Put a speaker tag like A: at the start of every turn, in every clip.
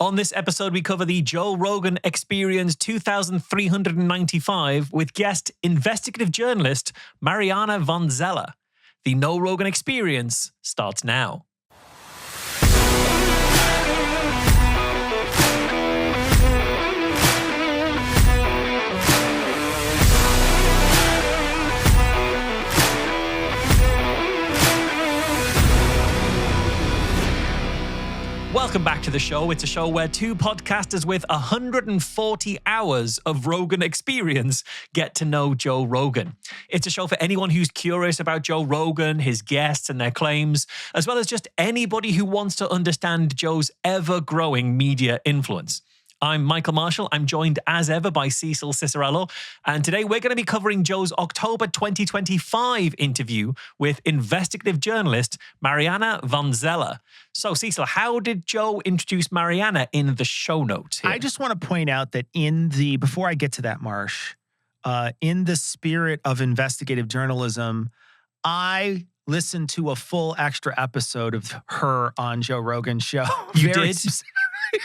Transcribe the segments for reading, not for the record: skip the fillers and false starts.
A: On this episode, we cover the Joe Rogan Experience 2395 with guest investigative journalist Mariana van Zeller. The No Rogan Experience starts now. Welcome back to the show. It's a show where two podcasters with 140 hours of Rogan experience get to know Joe Rogan. It's a show for anyone who's curious about Joe Rogan, his guests and their claims, as well as just anybody who wants to understand Joe's ever-growing media influence. I'm Michael Marshall. I'm joined as ever by Cecil Cicirello. And today we're going to be covering Joe's October 2025 interview with investigative journalist Mariana van Zeller. So, Cecil, how did Joe introduce Mariana in the show notes here?
B: I just want to point out that before I get to that, Marsh, in the spirit of investigative journalism, I listened to a full extra episode of her on Joe Rogan's show.
A: You did?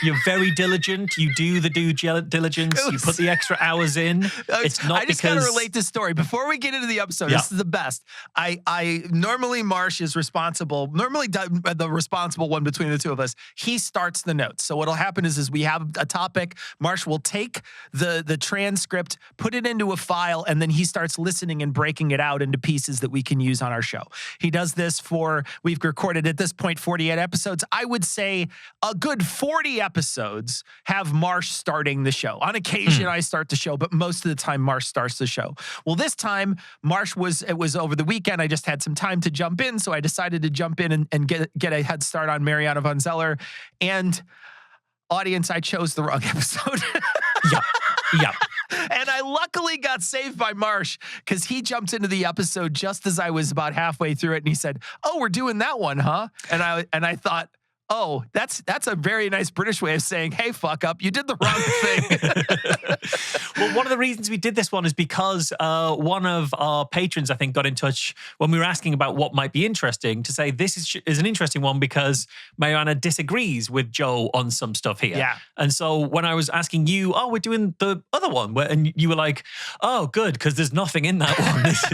A: You're very diligent. You do the due diligence. You put the extra hours in. It's not
B: I just got to relate this story. Before we get into the episode, This is the best. I normally Marsh is responsible, the responsible one between the two of us. He starts the notes. So what'll happen is we have a topic. Marsh will take the transcript, put it into a file, and then he starts listening and breaking it out into pieces that we can use on our show. He does this we've recorded at this point 48 episodes. I would say a good 40 episodes have Marsh starting the show. On occasion, I start the show, but most of the time, Marsh starts the show. Well, this time, it was over the weekend. I just had some time to jump in, so I decided to jump in and get a head start on Mariana van Zeller. And audience, I chose the wrong episode.
A: Yeah.
B: And I luckily got saved by Marsh because he jumped into the episode just as I was about halfway through it, and he said, "Oh, we're doing that one, huh?" And I thought, oh, that's a very nice British way of saying, hey, fuck up, you did the wrong thing.
A: Well, one of the reasons we did this one is because one of our patrons, I think, got in touch when we were asking about what might be interesting to say this is an interesting one because Mariana disagrees with Joe on some stuff here.
B: Yeah.
A: And so when I was asking you, we're doing the other one, and you were like, oh, good, because there's nothing in that one. This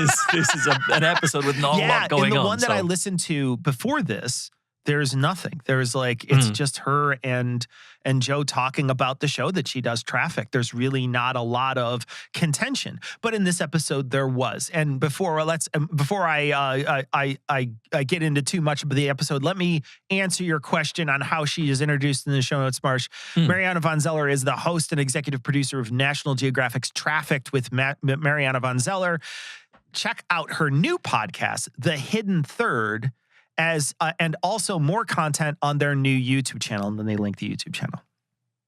A: is an episode with not a lot going on.
B: Yeah, in the one that I listened to before this, there's nothing. There's it's just her and Joe talking about the show that she does, Traffic. There's really not a lot of contention, but in this episode there was. And before I get into too much of the episode, let me answer your question on how she is introduced in the show notes, Marsh. Mariana van Zeller is the host and executive producer of National Geographic's Trafficked with Mariana van Zeller. Check out her new podcast, The Hidden Third, and also more content on their new YouTube channel, and then they link the YouTube channel.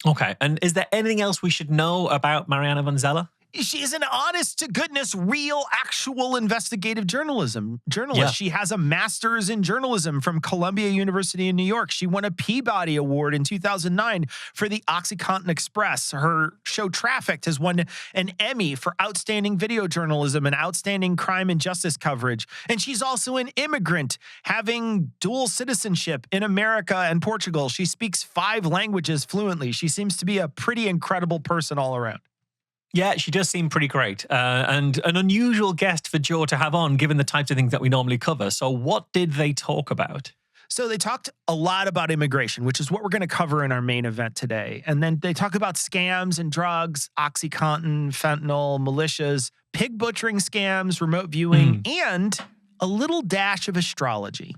A: Okay, and is there anything else we should know about Mariana van Zeller?
B: She is an honest-to-goodness, real, actual investigative journalist.
A: Yeah.
B: She has a master's in journalism from Columbia University in New York. She won a Peabody Award in 2009 for the OxyContin Express. Her show Trafficked has won an Emmy for outstanding video journalism and outstanding crime and justice coverage. And she's also an immigrant, having dual citizenship in America and Portugal. She speaks 5 languages fluently. She seems to be a pretty incredible person all around.
A: Yeah, she does seem pretty great and an unusual guest for Joe to have on, given the types of things that we normally cover. So what did they talk about?
B: So they talked a lot about immigration, which is what we're going to cover in our main event today. And then they talk about scams and drugs, OxyContin, fentanyl, militias, pig butchering scams, remote viewing, and a little dash of astrology.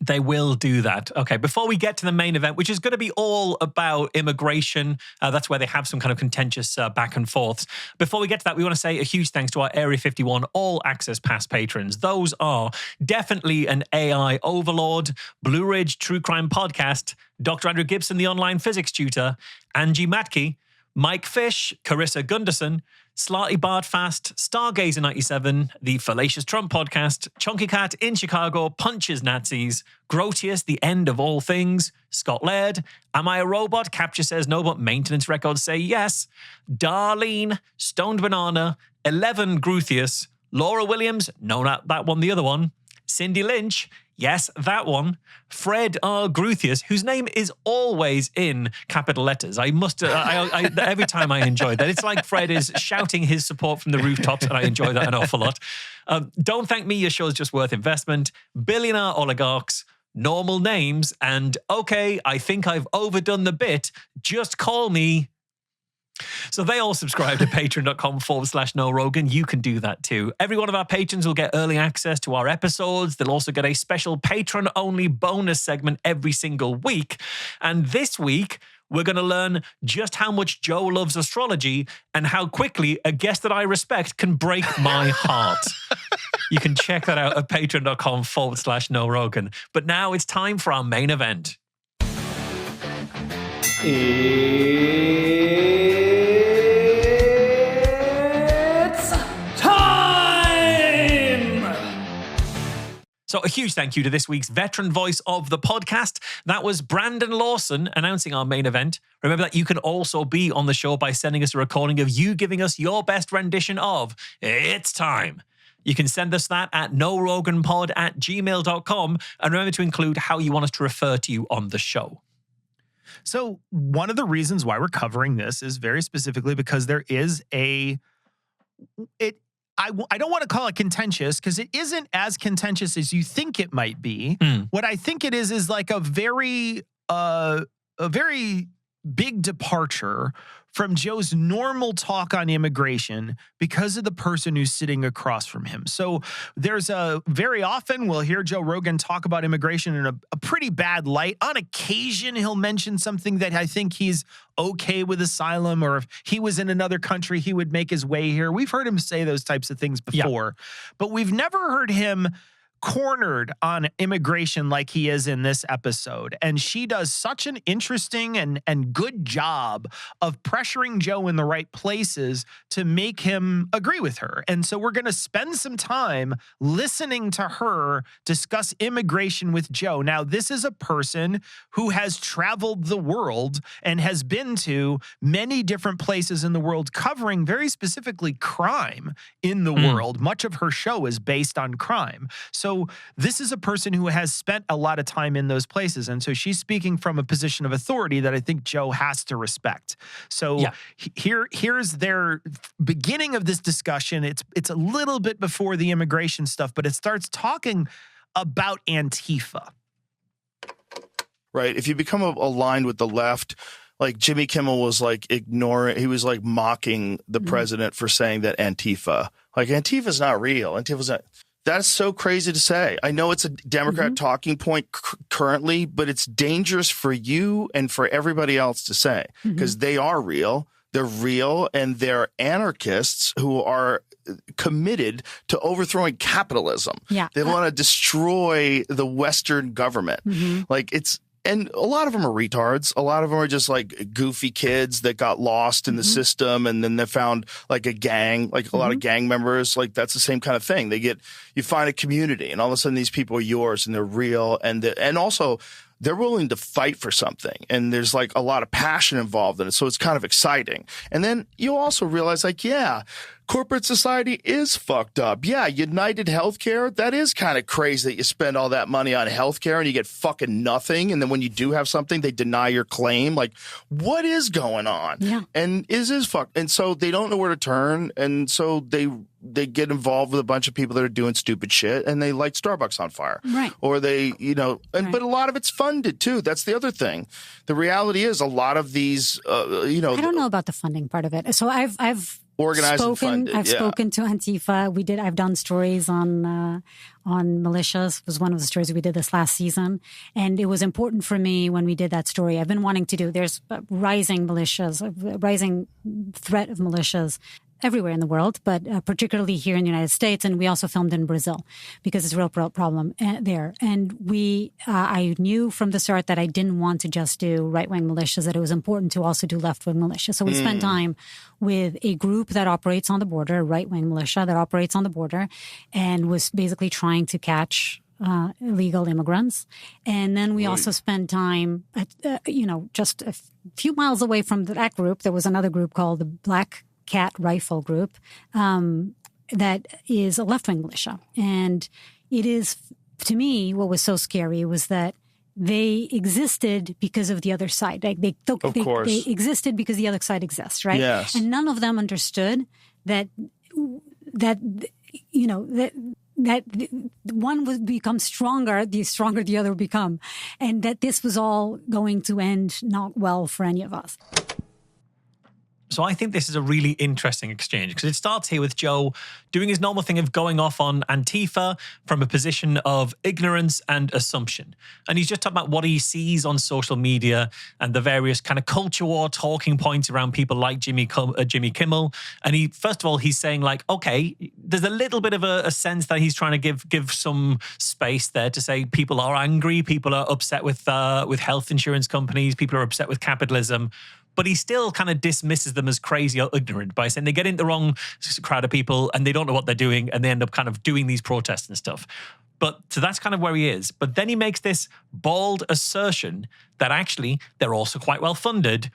A: They will do that. Okay, before we get to the main event, which is going to be all about immigration, that's where they have some kind of contentious back and forths. Before we get to that, we want to say a huge thanks to our Area 51 All Access Pass patrons. Those are definitely an AI overlord, Blue Ridge True Crime Podcast, Dr. Andrew Gibson, the online physics tutor, Angie Matke, Mike Fish, Carissa Gunderson, Slightly Bardfast, Stargazer 97, the Fallacious Trump Podcast, Chunky Cat in Chicago, Punches Nazis, Grotius, The End of All Things, Scott Laird, Am I a Robot? Capture Says No, but Maintenance Records Say Yes, Darlene, Stoned Banana, 11 Gruthius, Laura Williams, no, not that one, the other one, Cindy Lynch, Yes, that one. Fred R. Gruthius, whose name is always in capital letters. I must, every time I enjoy that. It's like Fred is shouting his support from the rooftops, and I enjoy that an awful lot. Don't thank me, your show is just worth investment. Billionaire oligarchs, normal names, and okay, I think I've overdone the bit. Just call me. So they all subscribe to patreon.com/No Rogan. You can do that too. Every one of our patrons will get early access to our episodes. They'll also get a special patron-only bonus segment every single week. And this week, we're going to learn just how much Joe loves astrology and how quickly a guest that I respect can break my heart. You can check that out at patreon.com/No Rogan. But now it's time for our main event. So a huge thank you to this week's veteran voice of the podcast. That was Brandon Lawson announcing our main event. Remember that you can also be on the show by sending us a recording of you giving us your best rendition of It's Time. You can send us that at noroganpod@gmail.com. And remember to include how you want us to refer to you on the show.
B: So one of the reasons why we're covering this is very specifically because there is I don't want to call it contentious because it isn't as contentious as you think it might be. What I think it is like a very big departure from Joe's normal talk on immigration because of the person who's sitting across from him. So there's very often we'll hear Joe Rogan talk about immigration in a pretty bad light. On occasion, he'll mention something that I think he's okay with asylum, or if he was in another country, he would make his way here. We've heard him say those types of things before, but we've never heard him cornered on immigration like he is in this episode. And she does such an interesting and good job of pressuring Joe in the right places to make him agree with her. And so we're going to spend some time listening to her discuss immigration with Joe. Now, this is a person who has traveled the world and has been to many different places in the world, covering very specifically crime in the world. Much of her show is based on crime. So this is a person who has spent a lot of time in those places. And so she's speaking from a position of authority that I think Joe has to respect. So here's their beginning of this discussion. It's a little bit before the immigration stuff, but it starts talking about Antifa.
C: Right. If you become aligned with the left, like Jimmy Kimmel was like he was like mocking the president for saying that Antifa's not real. Antifa's not. That's so crazy to say. I know it's a Democrat talking point currently, but it's dangerous for you and for everybody else to say because they are real. They're real, and they're anarchists who are committed to overthrowing capitalism. Yeah. They want to destroy the Western government. And a lot of them are retards. A lot of them are just like goofy kids that got lost in the system, and then they found like a gang, like a lot of gang members. Like that's the same kind of thing. You find a community, and all of a sudden these people are yours, and they're real, and also they're willing to fight for something, and there's like a lot of passion involved in it. So it's kind of exciting. And then you also realize corporate society is fucked up. Yeah, United Healthcare, that is kind of crazy that you spend all that money on healthcare and you get fucking nothing. And then when you do have something, they deny your claim. Like, what is going on? Yeah. And is fucked. And so they don't know where to turn. And so they get involved with a bunch of people that are doing stupid shit, and they light Starbucks on fire. Right. Or they, but a lot of it's funded too. That's the other thing. The reality is a lot of these, I
D: don't know about the funding part of it. So I've
C: organized and funded.
D: I've spoken to Antifa. I've done stories on militias. It was one of the stories we did this last season. And it was important for me when we did that story. I've been wanting to do, there's rising militias, a rising threat of militias everywhere in the world, but particularly here in the United States. And we also filmed in Brazil because it's a real problem there. And I knew from the start that I didn't want to just do right-wing militias, that it was important to also do left-wing militias. So we spent time with a group that operates on the border, a right-wing militia that operates on the border, and was basically trying to catch illegal immigrants. And then we also spent time, just a few miles away from that group. There was another group called the Black Cat Rifle Group that is a left-wing militia. And it is to me, what was so scary was that they existed because of the other side. Like they existed because the other side exists, right?
C: Yes.
D: And none of them understood that one would become stronger, the stronger the other would become, and that this was all going to end not well for any of us.
A: So I think this is a really interesting exchange because it starts here with Joe doing his normal thing of going off on Antifa from a position of ignorance and assumption. And he's just talking about what he sees on social media and the various kind of culture war talking points around people like Jimmy Kimmel. And first of all, he's saying like, okay, there's a little bit of a sense that he's trying to give some space there to say people are angry, people are upset with health insurance companies, people are upset with capitalism. But he still kind of dismisses them as crazy or ignorant by saying they get into the wrong crowd of people and they don't know what they're doing and they end up kind of doing these protests and stuff. So that's kind of where he is. But then he makes this bold assertion that actually they're also quite well funded.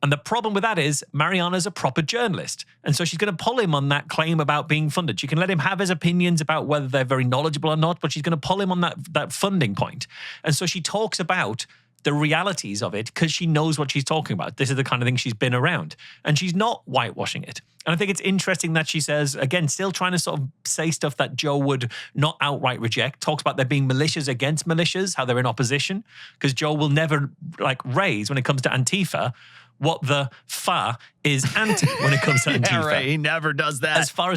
A: And the problem with that is Mariana's a proper journalist. And so she's going to pull him on that claim about being funded. She can let him have his opinions about whether they're very knowledgeable or not, but she's going to pull him on that funding point. And so she talks about the realities of it because she knows what she's talking about. This is the kind of thing she's been around. And she's not whitewashing it. And I think it's interesting that she says, again, still trying to sort of say stuff that Joe would not outright reject, talks about there being militias against militias, how they're in opposition, because Joe will never raise, when it comes to Antifa, what the fa is anti when it comes to Antifa.
B: Yeah, right. He never does that.
A: As far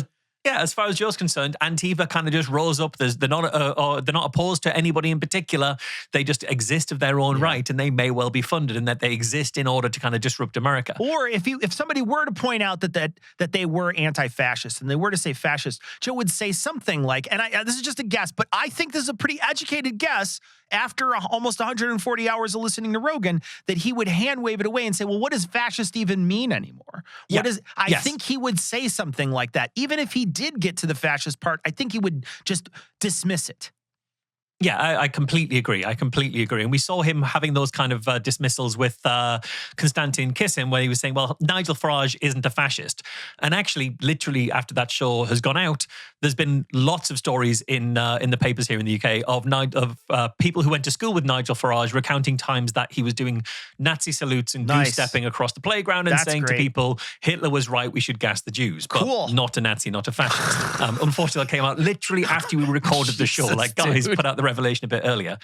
A: as Joe's concerned, Antifa kind of just rose up. They're not opposed to anybody in particular. They just exist of their own right, and they may well be funded, and that they exist in order to kind of disrupt America.
B: Or if somebody were to point out that they were anti-fascist and they were to say fascist, Joe would say something like, and this is just a guess, but I think this is a pretty educated guess after almost 140 hours of listening to Rogan, that he would hand wave it away and say, well, what does fascist even mean anymore? I think he would say something like that. Even if he did get to the fascist part, I think he would just dismiss it.
A: Yeah, I completely agree. And we saw him having those kind of dismissals with Konstantin Kisin, where he was saying, well, Nigel Farage isn't a fascist. And actually, literally after that show has gone out, there's been lots of stories in the papers here in the UK of people who went to school with Nigel Farage recounting times that he was doing Nazi salutes and goose-stepping across the playground and saying to people, Hitler was right, we should gas the Jews. But not a Nazi, not a fascist. Unfortunately, that came out literally after we recorded the show. Like, guys, put out the revelation a bit earlier.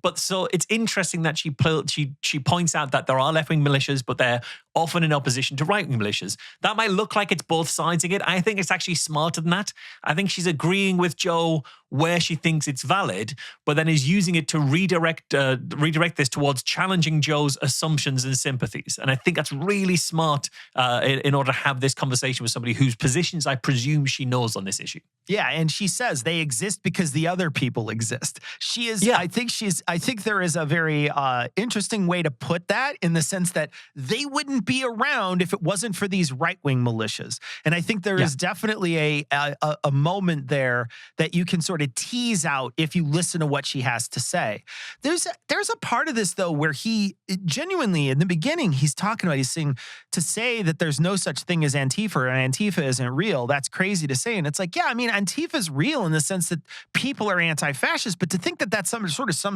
A: But so it's interesting that she points out that there are left-wing militias, but they're often in opposition to right-wing militias. That might look like it's both sides of it. I think it's actually smarter than that. I think she's agreeing with Joe where she thinks it's valid, but then is using it to redirect this towards challenging Joe's assumptions and sympathies. And I think that's really smart in order to have this conversation with somebody whose positions I presume she knows on this issue.
B: Yeah, and she says they exist because the other people exist. She is. Yeah. I think there is a very interesting way to put that, in the sense that they wouldn't be around if it wasn't for these right-wing militias. And I think there is definitely a moment there that you can sort of tease out if you listen to what she has to say. There's a part of this, though, where he genuinely, in the beginning, he's saying to say that there's no such thing as Antifa and Antifa isn't real. That's crazy to say. And it's like, yeah, I mean, Antifa's real in the sense that people are anti-fascist, but to think that that's some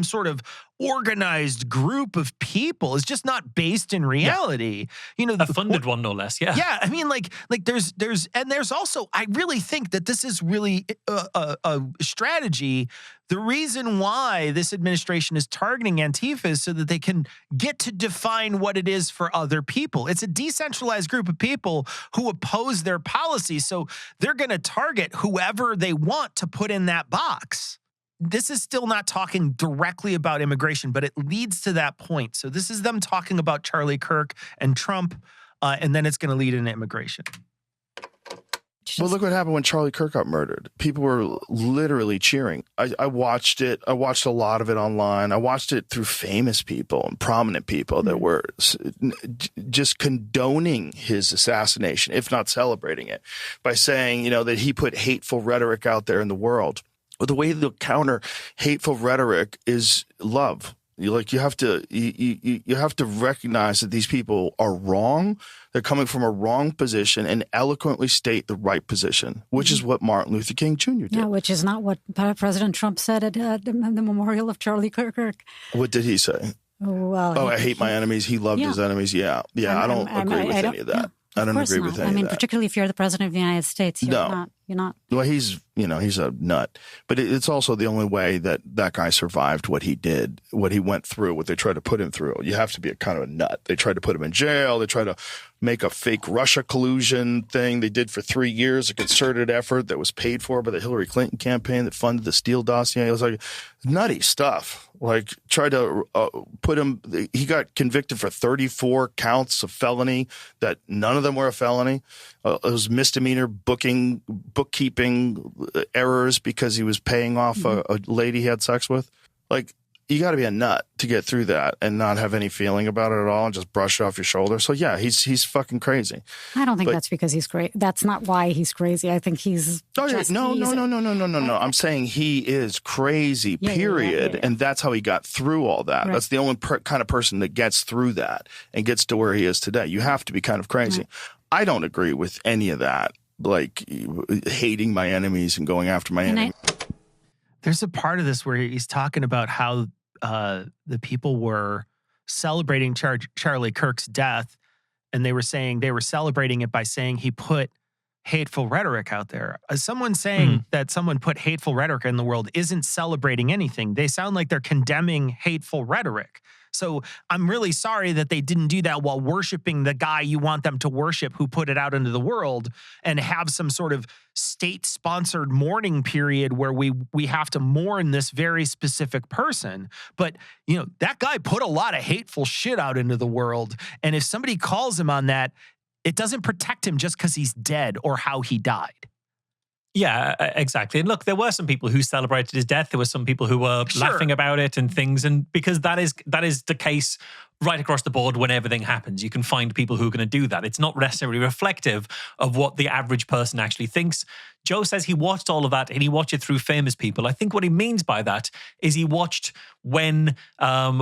B: sort of organized group of people is just not based in reality. You know,
A: a funded one, no less. Yeah.
B: Yeah. I mean, like there's also, I really think that this is really a strategy. The reason why this administration is targeting Antifa is so that they can get to define what it is for other people. It's a decentralized group of people who oppose their policies. So they're going to target whoever they want to put in that box. This is still not talking directly about immigration, but it leads to that point. So this is them talking about Charlie Kirk and Trump, and then it's going to lead into immigration.
C: Well, look what happened when Charlie Kirk got murdered. People were literally cheering. I watched it. I watched a lot of it online. I watched it through famous people and prominent people that were just condoning his assassination, if not celebrating it, by saying, you know, that he put hateful rhetoric out there in the world. But the way to counter hateful rhetoric is love. You have to recognize that these people are wrong. They're coming from a wrong position and eloquently state the right position, which is what Martin Luther King Jr. did.
D: Yeah, which is not what President Trump said at the memorial of Charlie Kirk.
C: What did he say?
D: Well,
C: I hate my enemies. He loved his enemies. Yeah. I don't agree with any of that. I don't agree with any of that.
D: Particularly if you're the president of the United States, you're not.
C: Well, he's a nut, but it's also the only way that guy survived what he did, what he went through, what they tried to put him through. You have to be a kind of a nut. They tried to put him in jail. They tried to make a fake Russia collusion thing. They did for 3 years, a concerted effort that was paid for by the Hillary Clinton campaign that funded the Steele dossier. It was like nutty stuff. Like tried to put him. He got convicted for 34 counts of felony that none of them were a felony. It was misdemeanor bookkeeping errors because he was paying off a lady he had sex with. Like, you got to be a nut to get through that and not have any feeling about it at all and just brush it off your shoulder. So yeah, he's fucking crazy.
D: I don't think that's because he's crazy. That's not why he's crazy. I think he's
C: no. I'm saying he is crazy, period. Yeah. And that's how he got through all that. Right. That's the only kind of person that gets through that and gets to where he is today. You have to be kind of crazy. Right. I don't agree with any of that, like hating my enemies and going after my enemies.
B: There's a part of this where he's talking about how the people were celebrating Charlie Kirk's death, and they were saying they were celebrating it by saying he put hateful rhetoric out there. Someone saying that someone put hateful rhetoric in the world isn't celebrating anything. They sound like they're condemning hateful rhetoric. So I'm really sorry that they didn't do that while worshiping the guy you want them to worship who put it out into the world and have some sort of state-sponsored mourning period where we have to mourn this very specific person. But, that guy put a lot of hateful shit out into the world. And if somebody calls him on that, it doesn't protect him just because he's dead or how he died.
A: Yeah, exactly. And look, there were some people who celebrated his death. There were some people who were laughing about it and things. And because that is the case right across the board when everything happens. You can find people who are going to do that. It's not necessarily reflective of what the average person actually thinks. Joe says he watched all of that and he watched it through famous people. I think what he means by that is he watched when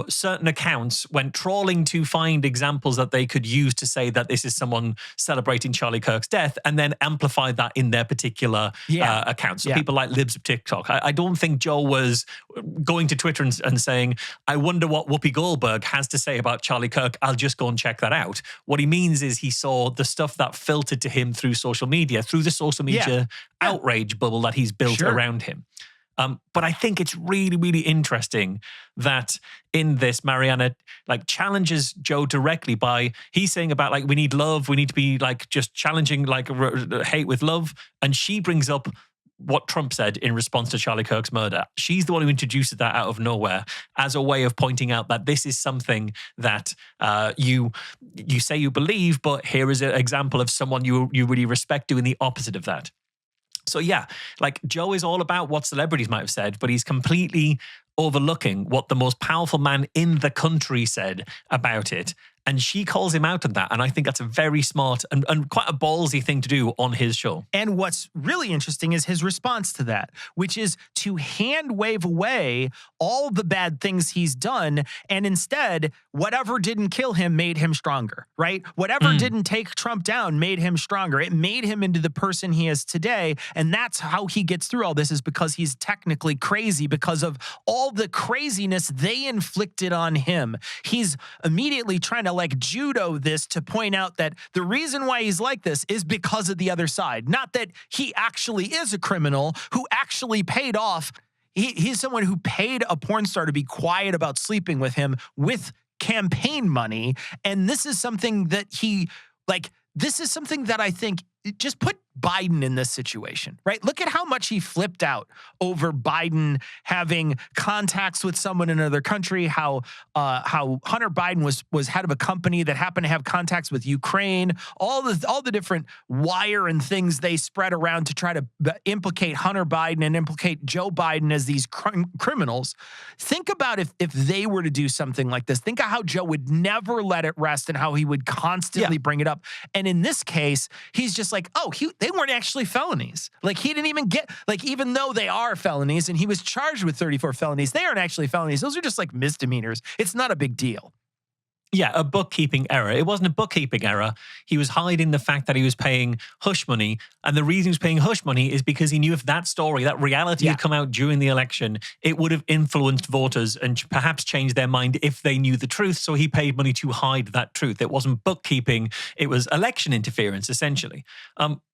A: certain accounts went trawling to find examples that they could use to say that this is someone celebrating Charlie Kirk's death and then amplified that in their particular account. So people like Libs of TikTok. I don't think Joe was going to Twitter and saying, I wonder what Whoopi Goldberg has to say about Charlie Kirk. I'll just go and check that out. What he means is he saw the stuff that filtered to him through social media, through the social media outrage bubble that he's built around him. But I think it's really, really interesting that in this, Mariana challenges Joe directly by he's saying about we need love, we need to be just challenging hate with love, and she brings up what Trump said in response to Charlie Kirk's murder. She's the one who introduces that out of nowhere as a way of pointing out that this is something that you say you believe, but here is an example of someone you really respect doing the opposite of that. So yeah, Joe is all about what celebrities might have said, but he's completely overlooking what the most powerful man in the country said about it. And she calls him out on that. And I think that's a very smart and quite a ballsy thing to do on his show.
B: And what's really interesting is his response to that, which is to hand wave away all the bad things he's done. And instead, whatever didn't kill him made him stronger, right? Whatever didn't take Trump down made him stronger. It made him into the person he is today. And that's how he gets through all this, is because he's technically crazy because of all the craziness they inflicted on him. He's immediately trying to judo this to point out that the reason why he's like this is because of the other side. Not that he actually is a criminal who actually paid off. He's someone who paid a porn star to be quiet about sleeping with him with campaign money. And this is something that I think just put Biden in this situation, right? Look at how much he flipped out over Biden having contacts with someone in another country, how Hunter Biden was head of a company that happened to have contacts with Ukraine, all the different wire and things they spread around to try to implicate Hunter Biden and implicate Joe Biden as these criminals. Think about if they were to do something like this. Think of how Joe would never let it rest and how he would constantly bring it up. And in this case, he's just like, they weren't actually felonies. Like, he didn't even get, like, even though they are felonies and he was charged with 34 felonies, they aren't actually felonies. Those are just like misdemeanors. It's not a big deal.
A: Yeah, a bookkeeping error. It wasn't a bookkeeping error. He was hiding the fact that he was paying hush money. And the reason he was paying hush money is because he knew if that story, that reality had come out during the election, it would have influenced voters and perhaps changed their mind if they knew the truth. So he paid money to hide that truth. It wasn't bookkeeping. It was election interference, essentially.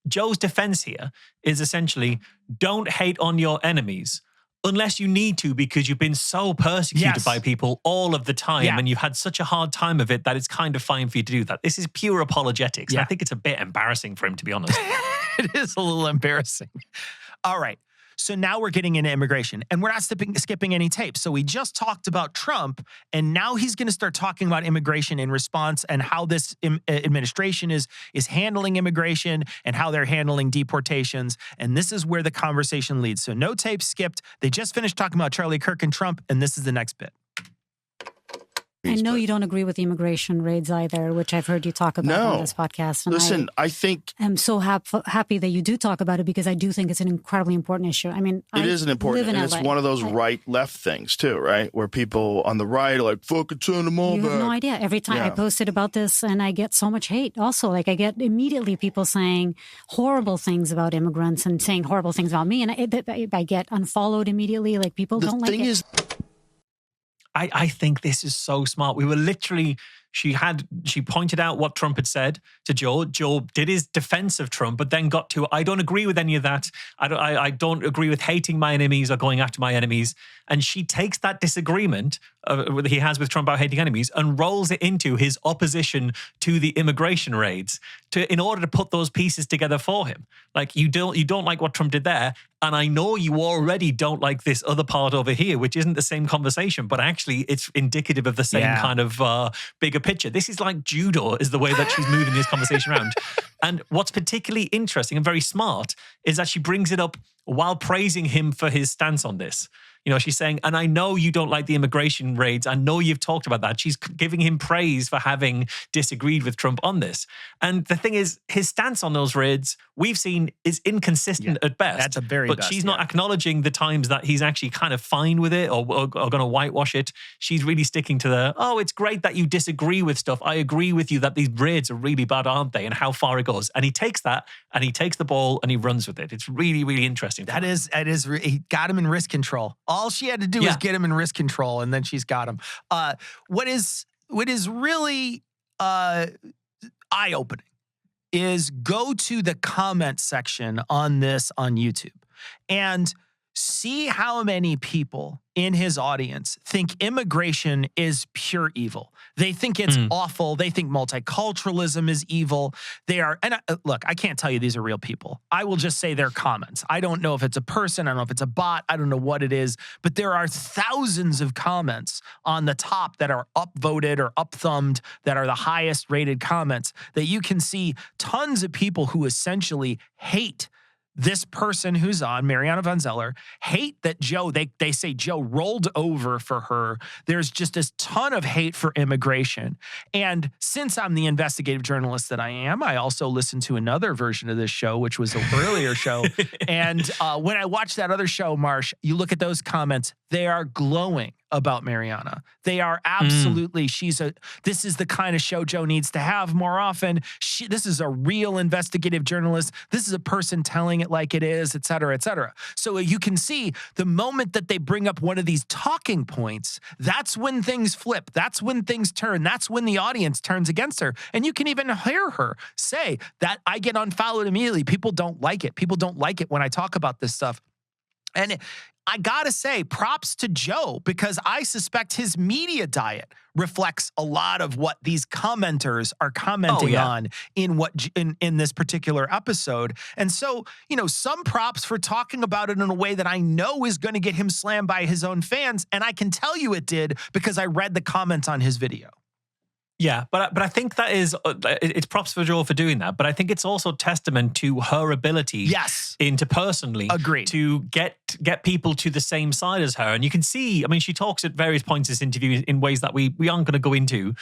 A: Joe's defense here is essentially, don't hate on your enemies unless you need to, because you've been so persecuted by people all of the time and you've had such a hard time of it that it's kind of fine for you to do that. This is pure apologetics. And I think it's a bit embarrassing for him, to be honest.
B: It is a little embarrassing. All right. So now we're getting into immigration, and we're not skipping any tapes. So we just talked about Trump, and now he's going to start talking about immigration in response and how this administration is handling immigration and how they're handling deportations. And this is where the conversation leads. So no tapes skipped. They just finished talking about Charlie Kirk and Trump, and this is the next bit.
D: I know you don't agree with the immigration raids either, which I've heard you talk about on this podcast. And
C: listen, I think
D: I'm so happy that you do talk about it, because I do think it's an incredibly important issue. I mean,
C: it is an important, and it's one of those right-left things too, right? Where people on the right are like, fucking turn them all back.
D: You have no idea. Every time I posted about this, and I get so much hate. Also, like, I get immediately people saying horrible things about immigrants and saying horrible things about me, and I get unfollowed immediately. Like, people don't like it.
A: I think this is so smart. We were literally, she pointed out what Trump had said to Joe. Joe did his defense of Trump, but then got to, I don't agree with any of that. I don't agree with hating my enemies or going after my enemies. And she takes that disagreement he has with Trump about hating enemies and rolls it into his opposition to the immigration raids in order to put those pieces together for him. Like, you don't like what Trump did there. And I know you already don't like this other part over here, which isn't the same conversation, but actually it's indicative of the same kind of bigger picture. This is like judo, is the way that she's moving this conversation around. And what's particularly interesting and very smart is that she brings it up while praising him for his stance on this. You know, she's saying, and I know you don't like the immigration raids. I know you've talked about that. She's giving him praise for having disagreed with Trump on this. And the thing is, his stance on those raids, we've seen, is inconsistent at best.
B: That's a very
A: But she's not acknowledging the times that he's actually kind of fine with it or going to whitewash it. She's really sticking to it's great that you disagree with stuff. I agree with you that these raids are really bad, aren't they? And how far it goes. And he takes that and he takes the ball and he runs with it. It's really, really interesting.
B: He got him in risk control. All she had to do was get him in risk control, and then she's got him. What is really eye-opening is go to the comment section on this on YouTube and see how many people in his audience think immigration is pure evil. They think it's awful. They think multiculturalism is evil. Look, I can't tell you these are real people. I will just say their comments. I don't know if it's a person. I don't know if it's a bot. I don't know what it is. But there are thousands of comments on the top that are upvoted or up-thumbed that are the highest rated comments that you can see tons of people who essentially hate this person who's on, Mariana van Zeller, hate that Joe, they say Joe rolled over for her. There's just this ton of hate for immigration. And since I'm the investigative journalist that I am, I also listened to another version of this show, which was an earlier show. And when I watched that other show, Marsh, you look at those comments, they are glowing about Mariana. They are absolutely, this is the kind of show Joe needs to have more often. This is a real investigative journalist. This is a person telling it like it is, et cetera, et cetera. So you can see the moment that they bring up one of these talking points, that's when things flip. That's when things turn. That's when the audience turns against her. And you can even hear her say that I get unfollowed immediately. People don't like it. People don't like it when I talk about this stuff. And I gotta say, props to Joe, because I suspect his media diet reflects a lot of what these commenters are commenting on in this particular episode. And so, some props for talking about it in a way that I know is going to get him slammed by his own fans. And I can tell you it did because I read the comments on his video.
A: Yeah, but I think that is it's props for Joel for doing that. But I think it's also testament to her ability, interpersonally,
B: agreed,
A: to get people to the same side as her. And you can see, I mean, she talks at various points in this interview in ways that we aren't going to go into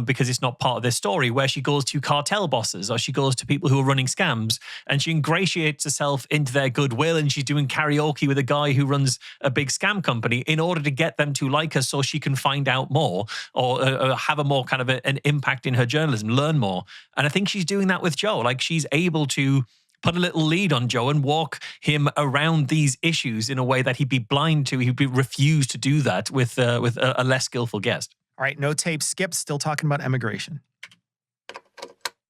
A: because it's not part of this story, where she goes to cartel bosses or she goes to people who are running scams and she ingratiates herself into their goodwill, and she's doing karaoke with a guy who runs a big scam company in order to get them to like her so she can find out more or have a more kind of an impact in her journalism, learn more. And I think she's doing that with Joe. Like, she's able to put a little lead on Joe and walk him around these issues in a way that he'd be blind to. He'd be refused to do that with a less skillful guest.
B: All right, no tape. Skip, still talking about immigration.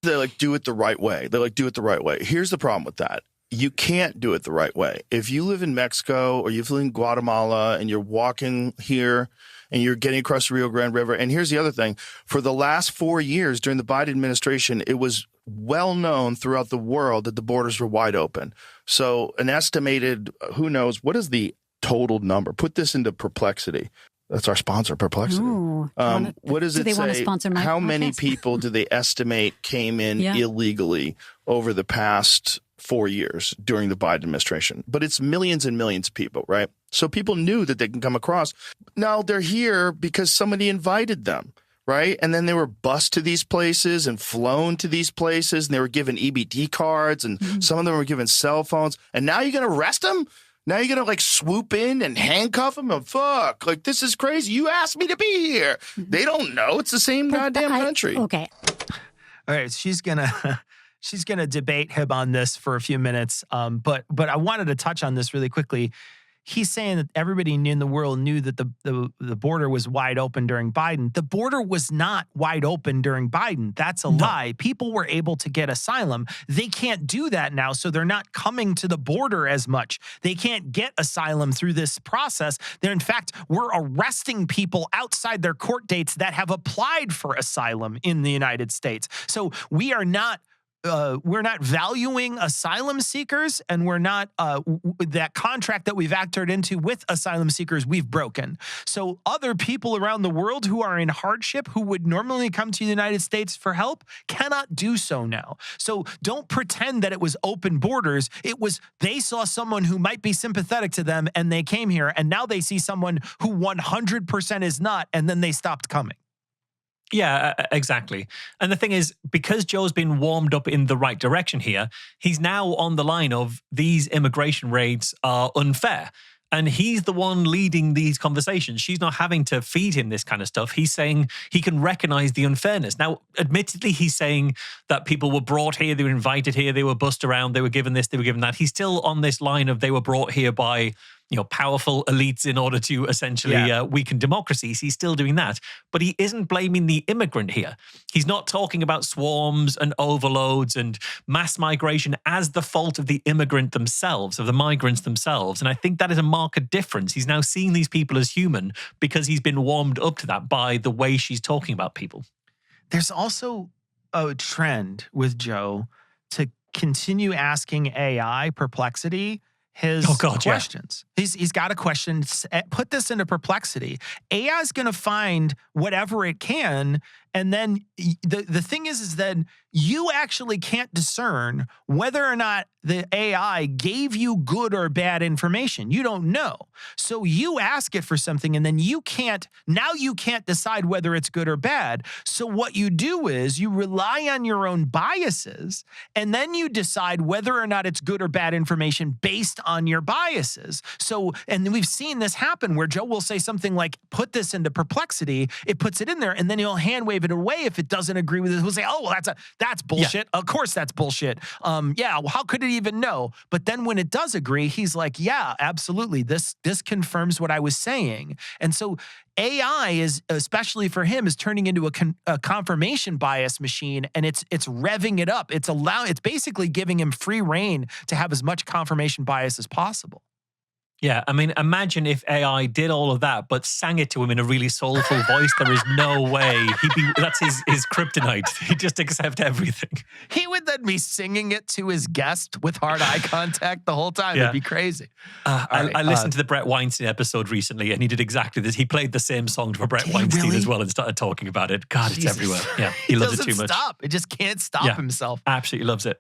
C: They like do it the right way. They like do it the right way. Here's the problem with that. You can't do it the right way. If you live in Mexico or you live in Guatemala and you're walking here and you're getting across the Rio Grande River, and here's the other thing. For the last 4 years during the Biden administration, it was well known throughout the world that the borders were wide open. So an estimated, who knows, what is the total number? Put this into Perplexity. That's our sponsor, Perplexity.
D: Ooh,
C: what does it say? How many people do they estimate came in illegally over the past 4 years during the Biden administration? But it's millions and millions of people, right? So people knew that they can come across. Now they're here because somebody invited them, right? And then they were bused to these places and flown to these places, and they were given EBT cards, and some of them were given cell phones. And now you're going to arrest them? Now you're going to like swoop in and handcuff them? And fuck, like, this is crazy. You asked me to be here. They don't know. It's the same goddamn country.
D: Okay.
B: All right, she's gonna debate him on this for a few minutes. But I wanted to touch on this really quickly. He's saying that everybody in the world knew that the border was wide open during Biden. The border was not wide open during Biden. That's a lie. People were able to get asylum. They can't do that now, so they're not coming to the border as much. They can't get asylum through this process. In fact, we're arresting people outside their court dates that have applied for asylum in the United States. So we are not we're not valuing asylum seekers, and we're not that contract that we've entered into with asylum seekers, we've broken. So other people around the world who are in hardship, who would normally come to the United States for help, cannot do so now. So don't pretend that it was open borders. It was, they saw someone who might be sympathetic to them and they came here, and now they see someone who 100% is not, and then they stopped coming.
A: Yeah, exactly. And the thing is, because Joe's been warmed up in the right direction here, he's now on the line of these immigration raids are unfair. And he's the one leading these conversations. She's not having to feed him this kind of stuff. He's saying he can recognize the unfairness. Now, admittedly, he's saying that people were brought here, they were invited here, they were bussed around, they were given this, they were given that. He's still on this line of they were brought here by, you know, powerful elites in order to essentially weaken democracies. He's still doing that. But he isn't blaming the immigrant here. He's not talking about swarms and overloads and mass migration as the fault of the immigrant themselves, of the migrants themselves. And I think that is a marked difference. He's now seeing these people as human because he's been warmed up to that by the way she's talking about people.
B: There's also a trend with Joe to continue asking AI, Perplexity, his questions. Yeah. He's got a question. Put this into Perplexity. AI is going to find whatever it can, and then the thing is that you actually can't discern whether or not the AI gave you good or bad information. You don't know. So you ask it for something, and then you can't decide whether it's good or bad. So what you do is you rely on your own biases, and then you decide whether or not it's good or bad information based on your biases. So, and we've seen this happen where Joe will say something like, put this into Perplexity, it puts it in there, and then he'll hand wave it away if it doesn't agree with it. He'll say, oh, well, that's bullshit. Yeah. Of course that's bullshit. Well, how could it even know? But then when it does agree, he's like, yeah, absolutely. This confirms what I was saying. And so AI is, especially for him, is turning into a confirmation bias machine, and it's revving it up. It's basically giving him free reign to have as much confirmation bias as possible.
A: Yeah, I mean, imagine if AI did all of that, but sang it to him in a really soulful voice. There is no way that's his kryptonite. He'd just accept everything.
B: He would then be singing it to his guest with hard eye contact the whole time.
A: Yeah.
B: It'd be crazy.
A: I listened to the Brett Weinstein episode recently, and he did exactly this. He played the same song for Brett Weinstein
B: really?
A: as well and started talking about it. God,
B: Jesus.
A: it's everywhere. Yeah, he loves it too much.
B: Stop. It just can't stop himself.
A: Absolutely loves it.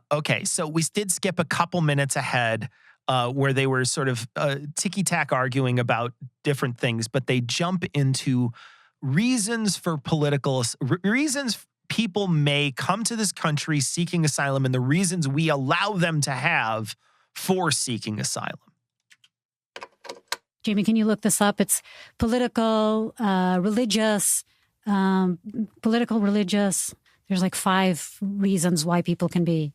B: Okay, so we did skip a couple minutes ahead where they were sort of ticky-tack arguing about different things, but they jump into reasons people may come to this country seeking asylum and the reasons we allow them to have for seeking asylum.
D: Jamie, can you look this up? It's political, religious. There's like 5 reasons why people can be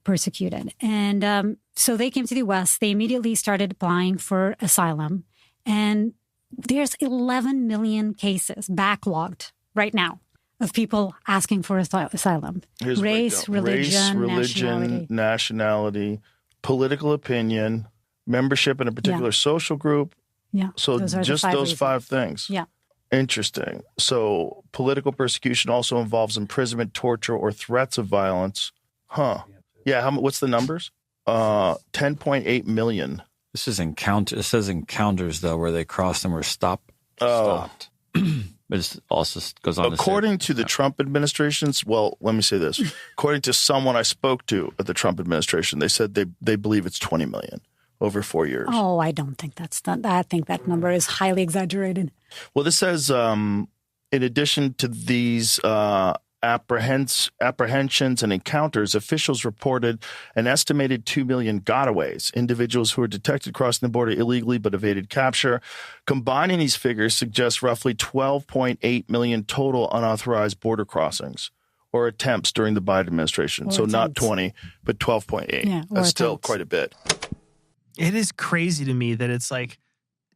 D: persecuted. And so they came to the U.S. They immediately started applying for asylum. And there's 11 million cases backlogged right now of people asking for asylum.
C: Here's
D: Race, religion,
C: nationality, political opinion, membership in a particular social group.
D: Yeah.
C: So just those 5 things.
D: Yeah.
C: Interesting. So political persecution also involves imprisonment, torture, or threats of violence. Huh. Yeah. What's the numbers? 10.8 million.
E: This is it says encounters, though, where they crossed and were stopped. But it also goes on
C: according to the Trump administration's, well, let me say this. According to someone I spoke to at the Trump administration, they said they believe it's 20 million over 4 years.
D: Oh, I don't think I think that number is highly exaggerated.
C: Well, this says, in addition to these apprehensions and encounters, officials reported an estimated 2 million gotaways, individuals who were detected crossing the border illegally but evaded capture. Combining these figures suggests roughly 12.8 million total unauthorized border crossings or attempts during the Biden administration. So not 20, but 12.8.
D: Yeah,
C: that's still quite a bit.
B: It is crazy to me that it's like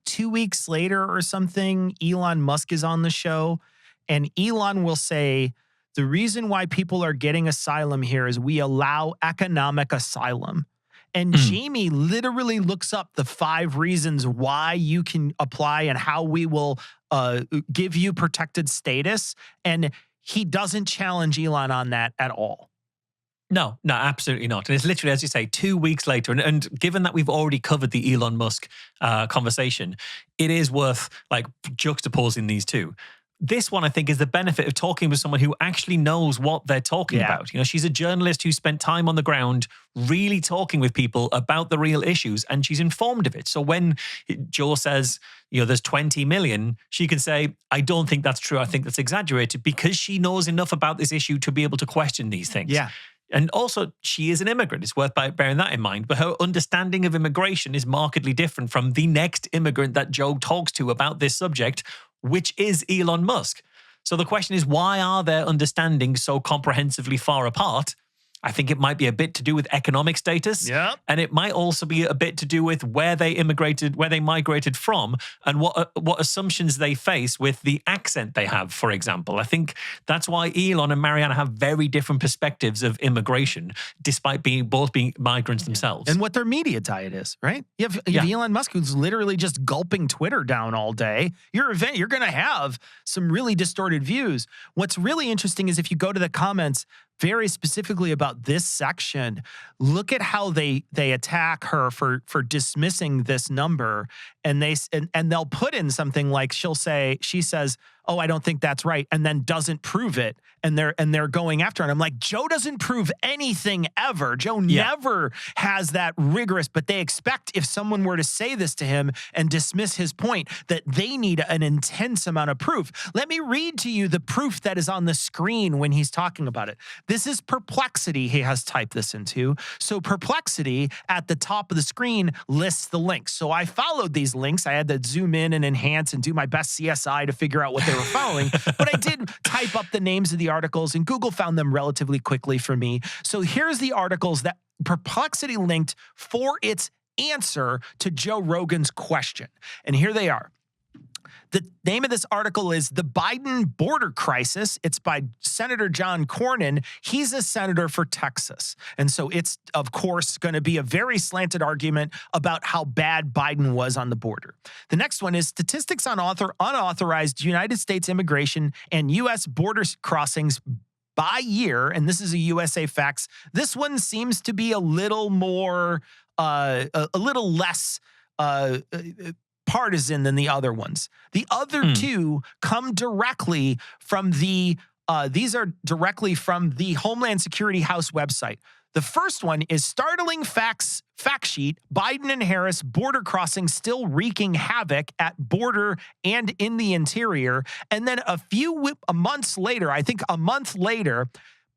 B: 2 weeks later or something, Elon Musk is on the show, and Elon will say, the reason why people are getting asylum here is we allow economic asylum. And Jamie literally looks up the 5 reasons why you can apply and how we will give you protected status. And he doesn't challenge Elon on that at all.
A: No, absolutely not. And it's literally, as you say, 2 weeks later. And given that we've already covered the Elon Musk conversation, it is worth like juxtaposing these two. This one, I think, is the benefit of talking with someone who actually knows what they're talking about. You know, she's a journalist who spent time on the ground really talking with people about the real issues, and she's informed of it. So when Joe says, you know, there's 20 million, she can say, I don't think that's true. I think that's exaggerated, because she knows enough about this issue to be able to question these things.
B: Yeah.
A: And also, she is an immigrant. It's worth bearing that in mind. But her understanding of immigration is markedly different from the next immigrant that Joe talks to about this subject, which is Elon Musk. So the question is, why are their understandings so comprehensively far apart? I think it might be a bit to do with economic status.
B: Yep.
A: And it might also be a bit to do with where they migrated from, and what assumptions they face with the accent they have, for example. I think that's why Elon and Mariana have very different perspectives of immigration, despite both being migrants themselves.
B: And what their media diet is, right? You have Elon Musk, who's literally just gulping Twitter down all day. You're going to have some really distorted views. What's really interesting is if you go to the comments, very specifically about this section, look at how they attack her for dismissing this number, and they'll put in something like she says, oh, I don't think that's right, and then doesn't prove it, and they're going after her. And I'm like, Joe doesn't prove anything ever. Joe never has that rigorous, but they expect if someone were to say this to him and dismiss his point, that they need an intense amount of proof. Let me read to you the proof that is on the screen when he's talking about it. This is Perplexity he has typed this into. So Perplexity at the top of the screen lists the links. So I followed these links. I had to zoom in and enhance and do my best CSI to figure out what they were following. But I did type up the names of the articles, and Google found them relatively quickly for me. So here's the articles that Perplexity linked for its answer to Joe Rogan's question. And here they are. The name of this article is The Biden Border Crisis. It's by Senator John Cornyn. He's a senator for Texas. And so it's, of course, going to be a very slanted argument about how bad Biden was on the border. The next one is Statistics on Unauthorized United States Immigration and U.S. Border Crossings by year. And this is a USA Facts. This one seems to be a little more, a little less partisan than the other ones. The other two come directly from these are directly from the Homeland Security House website. The first one is Startling Facts Fact Sheet, Biden and Harris border crossing still wreaking havoc at border and in the interior. And then a month later, I think a month later,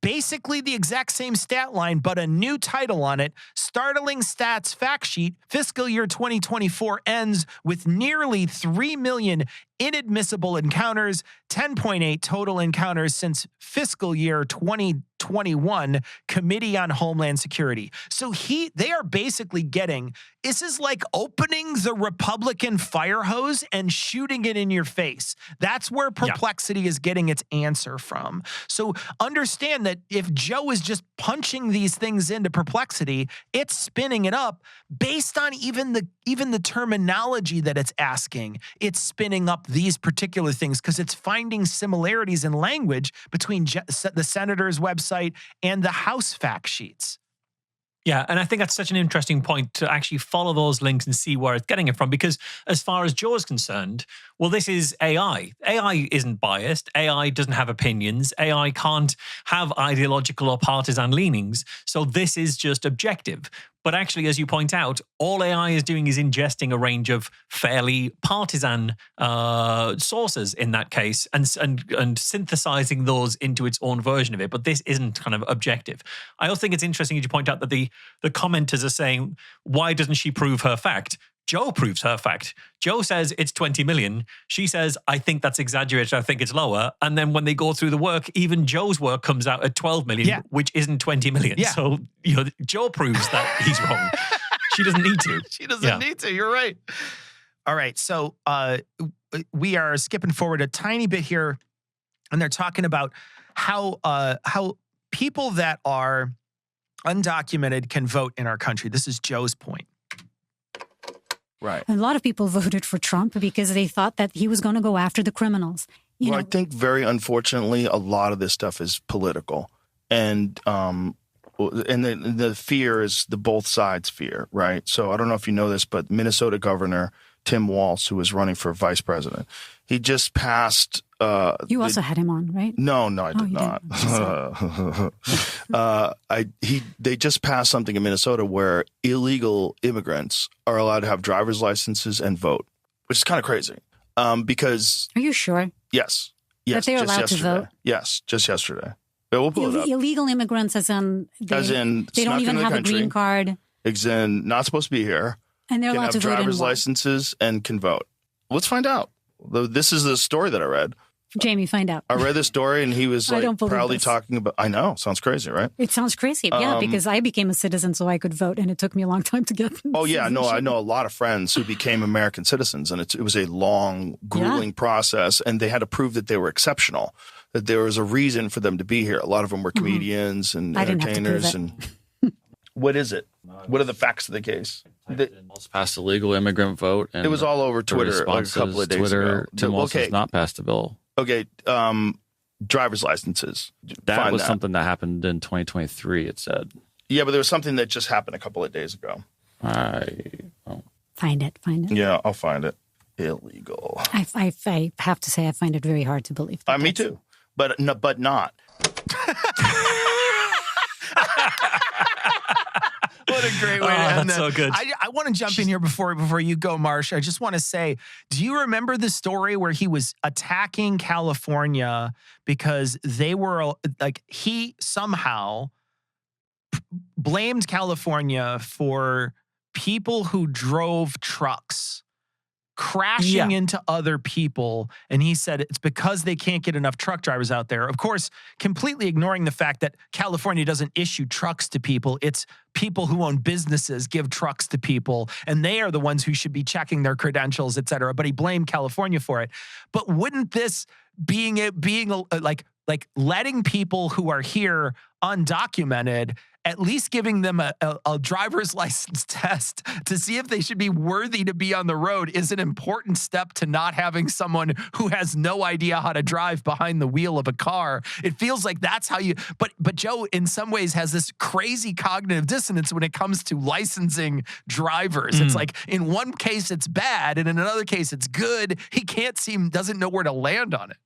B: basically the exact same stat line, but a new title on it. Startling Stats Fact Sheet, fiscal year 2024 ends with nearly 3 million inadmissible encounters, 10.8 total encounters since fiscal year 2021, Committee on Homeland Security. So they are basically this is like opening the Republican fire hose and shooting it in your face. That's where Perplexity is getting its answer from. So understand that if Joe is just punching these things into Perplexity, it's spinning it up based on even the terminology that it's asking. It's spinning up these particular things because it's finding similarities in language between the senator's website and the House fact sheets.
A: Yeah, and I think that's such an interesting point to actually follow those links and see where it's getting it from. Because as far as Joe is concerned, well, this is AI. AI isn't biased. AI doesn't have opinions. AI can't have ideological or partisan leanings. So this is just objective. But actually, as you point out, all AI is doing is ingesting a range of fairly partisan sources in that case and synthesizing those into its own version of it. But this isn't kind of objective. I also think it's interesting as you point out that the commenters are saying, why doesn't she prove her fact? Joe proves her fact. Joe says it's 20 million. She says, I think that's exaggerated. I think it's lower. And then when they go through the work, even Joe's work comes out at 12 million, which isn't 20 million. Yeah. So, Joe proves that he's wrong. She doesn't need to.
B: She doesn't need to. You're right. All right. So we are skipping forward a tiny bit here. And they're talking about how people that are undocumented can vote in our country. This is Joe's point.
C: Right.
D: A lot of people voted for Trump because they thought that he was going to go after the criminals.
C: I think very unfortunately, a lot of this stuff is political. And the fear is the both sides fear, right? So I don't know if you know this, but Minnesota Governor Tim Walz, who was running for vice president, he just passed.
D: You also had him on, right?
C: No, I did not. They just passed something in Minnesota where illegal immigrants are allowed to have driver's licenses and vote, which is kind of crazy. Because
D: are you sure?
C: Yes,
D: that they're allowed to vote.
C: Yes, just yesterday. We'll pull it up.
D: Illegal immigrants, as in they don't even have a green card.
C: As in not supposed to be here.
D: And they're allowed to vote.
C: Can have driver's licenses and can vote. Let's find out. This is the story that I read.
D: Jamie, find out.
C: I read the story and he was proudly talking about. I know, sounds crazy, right?
D: It sounds crazy, yeah. Because I became a citizen so I could vote, and it took me a long time to get.
C: Oh yeah, no, I know a lot of friends who became American citizens, and it was a long, grueling process, and they had to prove that they were exceptional, that there was a reason for them to be here. A lot of them were comedians and entertainers, and what is it? What are the facts of the case?
E: Walz passed a legal immigrant vote, and
C: it was all over Twitter like a couple of days ago.
E: Tim Walz has not passed a bill.
C: Okay, driver's licenses.
E: That was something that happened in 2023, it said.
C: Yeah, but there was something that just happened a couple of days ago.
D: Find it.
C: Yeah, I'll find it. Illegal.
D: I have to say I find it very hard to believe.
C: Me too, but not.
B: What a great way to end that.
A: So good.
B: I want to jump in here before you go, Marsh. I just want to say, do you remember the story where he was attacking California because they were he somehow blamed California for people who drove trucks crashing into other people. And he said it's because they can't get enough truck drivers out there. Of course, completely ignoring the fact that California doesn't issue trucks to people. It's people who own businesses give trucks to people, and they are the ones who should be checking their credentials, et cetera. But he blamed California for it. But wouldn't this being like letting people who are here undocumented, at least giving them a driver's license test to see if they should be worthy to be on the road is an important step to not having someone who has no idea how to drive behind the wheel of a car. It feels like that's how you, but Joe in some ways has this crazy cognitive dissonance when it comes to licensing drivers. It's like in one case it's bad and in another case it's good. He doesn't know where to land on it.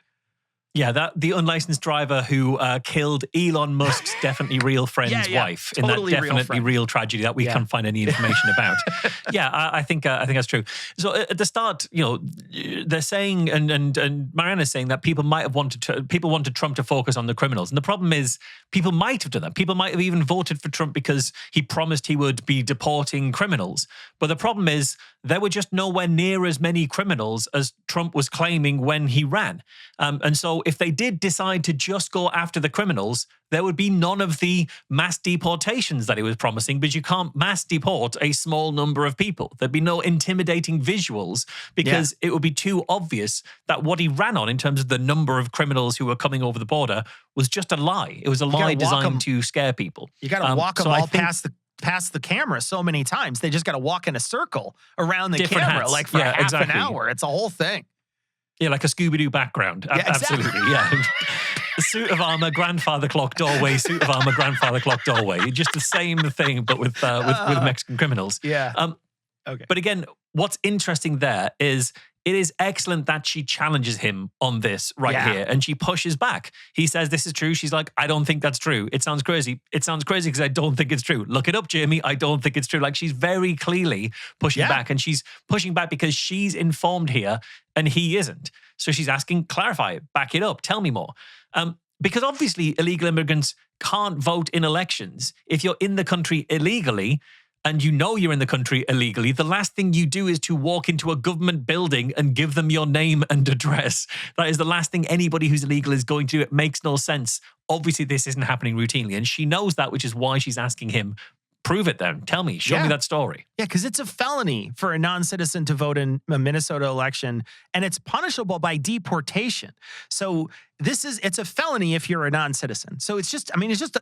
A: Yeah, the unlicensed driver who killed Elon Musk's definitely real friend's wife
B: totally
A: in that definitely real tragedy that we can't find any information about. I think that's true. So at the start, they're saying, and Mariana's saying that people wanted Trump to focus on the criminals, and the problem is people might have done that. People might have even voted for Trump because he promised he would be deporting criminals. But the problem is there were just nowhere near as many criminals as Trump was claiming when he ran, and so if they did decide to just go after the criminals, there would be none of the mass deportations that he was promising, because you can't mass deport a small number of people. There'd be no intimidating visuals because it would be too obvious that what he ran on in terms of the number of criminals who were coming over the border was just a lie. It was a lie designed to scare people.
B: You got to walk them all past the camera so many times. They just got to walk in a circle around the camera
A: hats.
B: like for half an hour. It's a whole thing.
A: Yeah, like a Scooby-Doo background. Absolutely, yeah. The suit of armor, grandfather clock doorway, suit of armor, grandfather clock doorway. Just the same thing, but with Mexican criminals.
B: Yeah.
A: Okay. But again, what's interesting there is it is excellent that she challenges him on this here, and she pushes back. He says this is true. She's like, I don't think that's true. It sounds crazy. It sounds crazy because I don't think it's true. Look it up, Jamie. I don't think it's true. Like, she's very clearly pushing back, and she's pushing back because she's informed here and he isn't. So she's asking, clarify it, back it up, tell me more. Because obviously illegal immigrants can't vote in elections. If you're in the country illegally, and you know you're in the country illegally, the last thing you do is to walk into a government building and give them your name and address. That is the last thing anybody who's illegal is going to do. It makes no sense. Obviously, this isn't happening routinely, and she knows that, which is why she's asking him, prove it then. Tell me, show me that story.
B: Yeah, because it's a felony for a non-citizen to vote in a Minnesota election, and it's punishable by deportation. So it's a felony if you're a non-citizen. So it's just,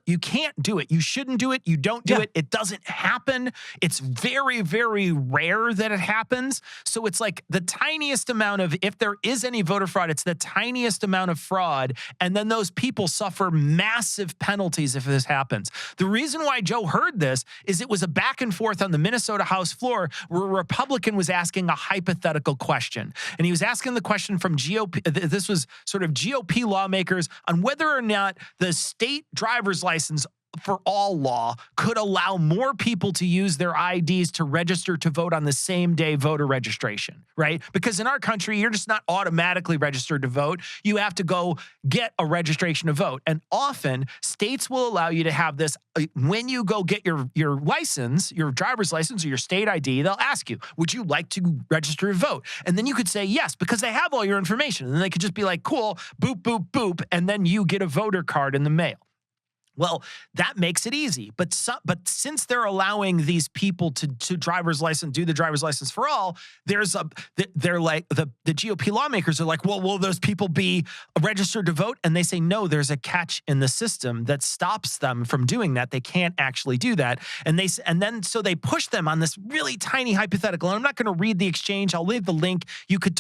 B: you can't do it. You shouldn't do it. You don't do it. It doesn't happen. It's very, very rare that it happens. So it's like the tiniest amount of, if there is any voter fraud, it's the tiniest amount of fraud. And then those people suffer massive penalties if this happens. The reason why Joe heard this is it was a back and forth on the Minnesota House floor where a Republican was asking a hypothetical question. And he was asking the question from GOP, this was sort of GOP lawmakers, on whether or not the state driver's license for all law could allow more people to use their IDs to register to vote on the same day voter registration, right? Because in our country, you're just not automatically registered to vote. You have to go get a registration to vote. And often states will allow you to have this when you go get your license, your driver's license or your state ID, they'll ask you, would you like to register to vote? And then you could say yes, because they have all your information. And then they could just be like, cool, boop, boop, boop. And then you get a voter card in the mail. Well, that makes it easy. But since they're allowing these people to do the driver's license for all, they're like the GOP lawmakers are like, well, will those people be registered to vote? And they say, no, there's a catch in the system that stops them from doing that. They can't actually do that. So they push them on this really tiny hypothetical. And I'm not going to read the exchange. I'll leave the link. You could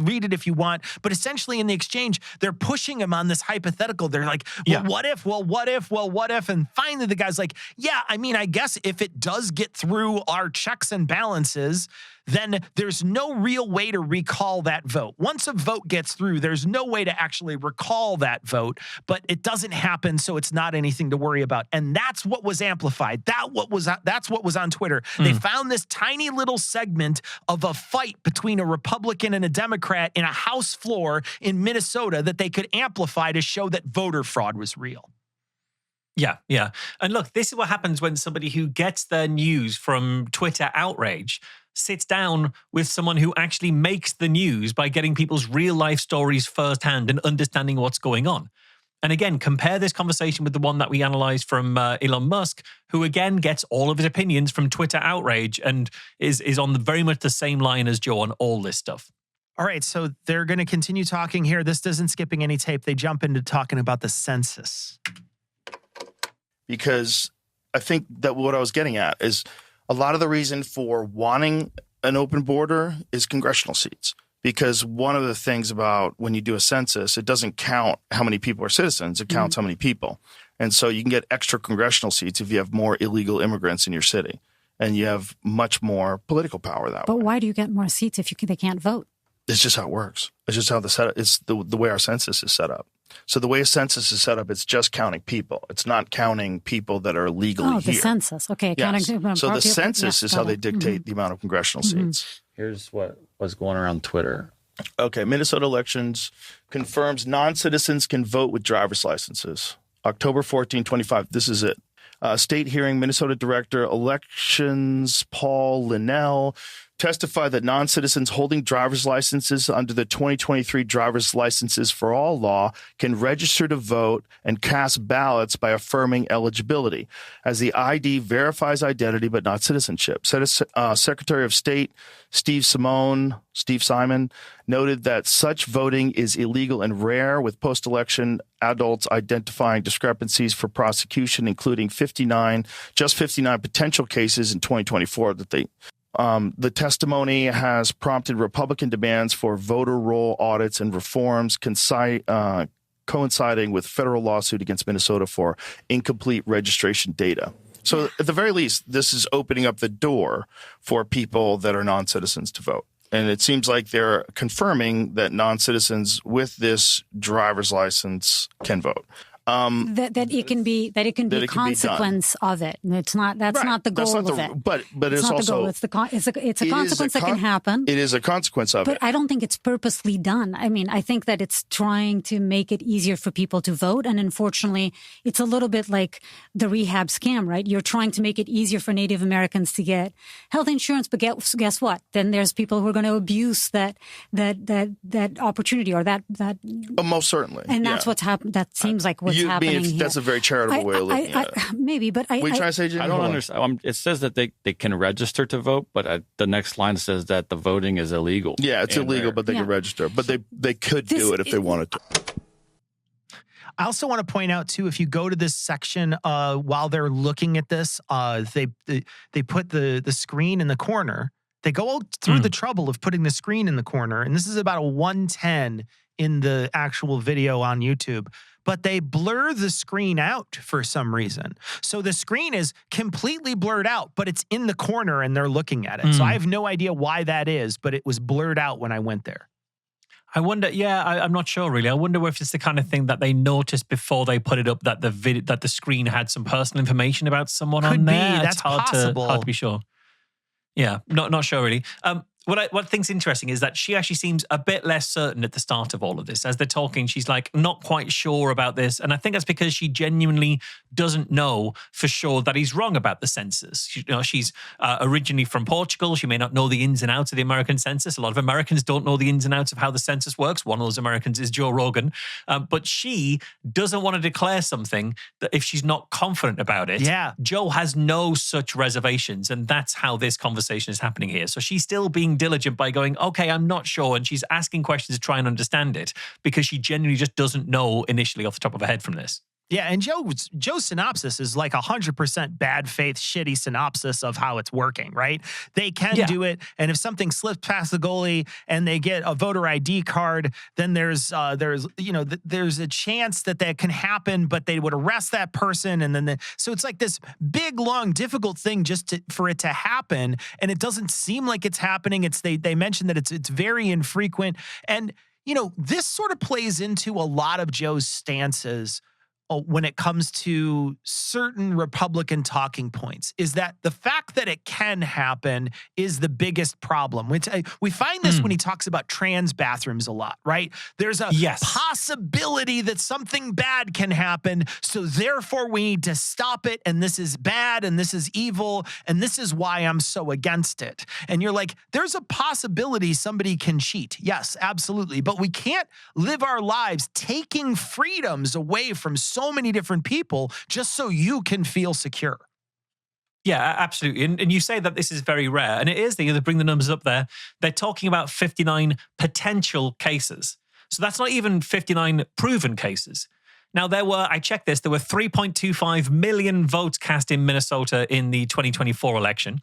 B: read it if you want. But essentially in the exchange, they're pushing them on this hypothetical. They're like, well, what if? Well, what if? Well, what if? And finally the guy's like, yeah, I guess if it does get through our checks and balances, then there's no real way to recall that vote. Once a vote gets through, there's no way to actually recall that vote, but it doesn't happen, so it's not anything to worry about. And that's what was amplified. That's what was on Twitter. They found this tiny little segment of a fight between a Republican and a Democrat in a House floor in Minnesota that they could amplify to show that voter fraud was real.
A: Yeah, yeah. And look, this is what happens when somebody who gets their news from Twitter outrage sits down with someone who actually makes the news by getting people's real life stories firsthand and understanding what's going on. And again, compare this conversation with the one that we analyzed from Elon Musk, who again gets all of his opinions from Twitter outrage and is on very much the same line as Joe on all this stuff.
B: All right, so they're going to continue talking here. This isn't skipping any tape. They jump into talking about the census.
C: Because I think that what I was getting at is a lot of the reason for wanting an open border is congressional seats. Because one of the things about when you do a census, it doesn't count how many people are citizens. It counts how many people. And so you can get extra congressional seats if you have more illegal immigrants in your city. And you have much more political power that way.
D: But why do you get more seats if they can't vote?
C: It's just how it works. It's just how it's the way our census is set up. So the way a census is set up, it's just counting people. It's not counting people that are legally here.
D: The census. Okay.
C: Yes. So the census is how they dictate the amount of congressional seats.
E: Here's what was going around Twitter.
C: Okay. Minnesota elections confirms non-citizens can vote with driver's licenses. October 14, 25. This is it. State hearing, Minnesota Director Elections Paul Linnell testified that non-citizens holding driver's licenses under the 2023 Driver's Licenses for All law can register to vote and cast ballots by affirming eligibility, as the ID verifies identity but not citizenship. Secretary of State Steve Simon noted that such voting is illegal and rare, with post-election adults identifying discrepancies for prosecution, including 59 potential cases in 2024 that they the testimony has prompted Republican demands for voter roll audits and reforms coinciding with federal lawsuit against Minnesota for incomplete registration data. So at the very least, this is opening up the door for people that are non-citizens to vote. And it seems like they're confirming that non-citizens with this driver's license can vote.
D: That it can be consequence of it. It's not not the goal of it.
C: But it's
D: not
C: also
D: the goal. It's a consequence that can happen.
C: It is a consequence of it.
D: But I don't think it's purposely done. I mean, I think that it's trying to make it easier for people to vote, and unfortunately, it's a little bit like the rehab scam, right? You're trying to make it easier for Native Americans to get health insurance, but guess what? Then there's people who are going to abuse that opportunity or that.
C: Most certainly,
D: and that's what's happened. That seems like what's happening here.
C: That's a very charitable way of looking at it.
D: Maybe, but
C: What are you trying to say, Jimmy?
E: I don't understand. It says that they can register to vote, but the next line says that the voting is illegal.
C: Yeah, it's illegal, but they can register. But they could do it if they wanted to.
B: I also want to point out, too, if you go to this section while they're looking at this, they put the screen in the corner. They go through the trouble of putting the screen in the corner, and this is about a 1:10 in the actual video on YouTube. But they blur the screen out for some reason. So the screen is completely blurred out, but it's in the corner and they're looking at it. So I have no idea why that is, but it was blurred out when I went there.
A: I wonder, I'm not sure really. I wonder if it's the kind of thing that they noticed before they put it up that the screen had some personal information about someone on there.
B: Could be. That's possible.
A: Hard to be sure. Yeah, not sure really. What I think's interesting is that she actually seems a bit less certain at the start of all of this. As they're talking, she's like not quite sure about this. And I think that's because she genuinely doesn't know for sure that he's wrong about the census. She's originally from Portugal. She may not know the ins and outs of the American census. A lot of Americans don't know the ins and outs of how the census works. One of those Americans is Joe Rogan. But she doesn't want to declare something that if she's not confident about it.
B: Yeah.
A: Joe has no such reservations. And that's how this conversation is happening here. So she's still being diligent by going, okay, I'm not sure. And she's asking questions to try and understand it because she genuinely just doesn't know initially off the top of her head from this.
B: Yeah, and Joe's synopsis is like 100% bad faith, shitty synopsis of how it's working, right? They can do it, and if something slips past the goalie and they get a voter ID card, then there's a chance that can happen, but they would arrest that person, and then so it's like this big, long, difficult thing for it to happen, and it doesn't seem like it's happening. They mentioned that it's very infrequent, and this sort of plays into a lot of Joe's stances when it comes to certain Republican talking points is that the fact that it can happen is the biggest problem. We find this when he talks about trans bathrooms a lot, right? There's a possibility that something bad can happen, so therefore we need to stop it, and this is bad, and this is evil, and this is why I'm so against it. And you're like, there's a possibility somebody can cheat. Yes, absolutely. But we can't live our lives taking freedoms away from so many different people just so you can feel secure.
A: Yeah, absolutely. And you say that this is very rare, and it is. They bring the numbers up there. They're talking about 59 potential cases. So that's not even 59 proven cases. Now, I checked this, there were 3.25 million votes cast in Minnesota in the 2024 election.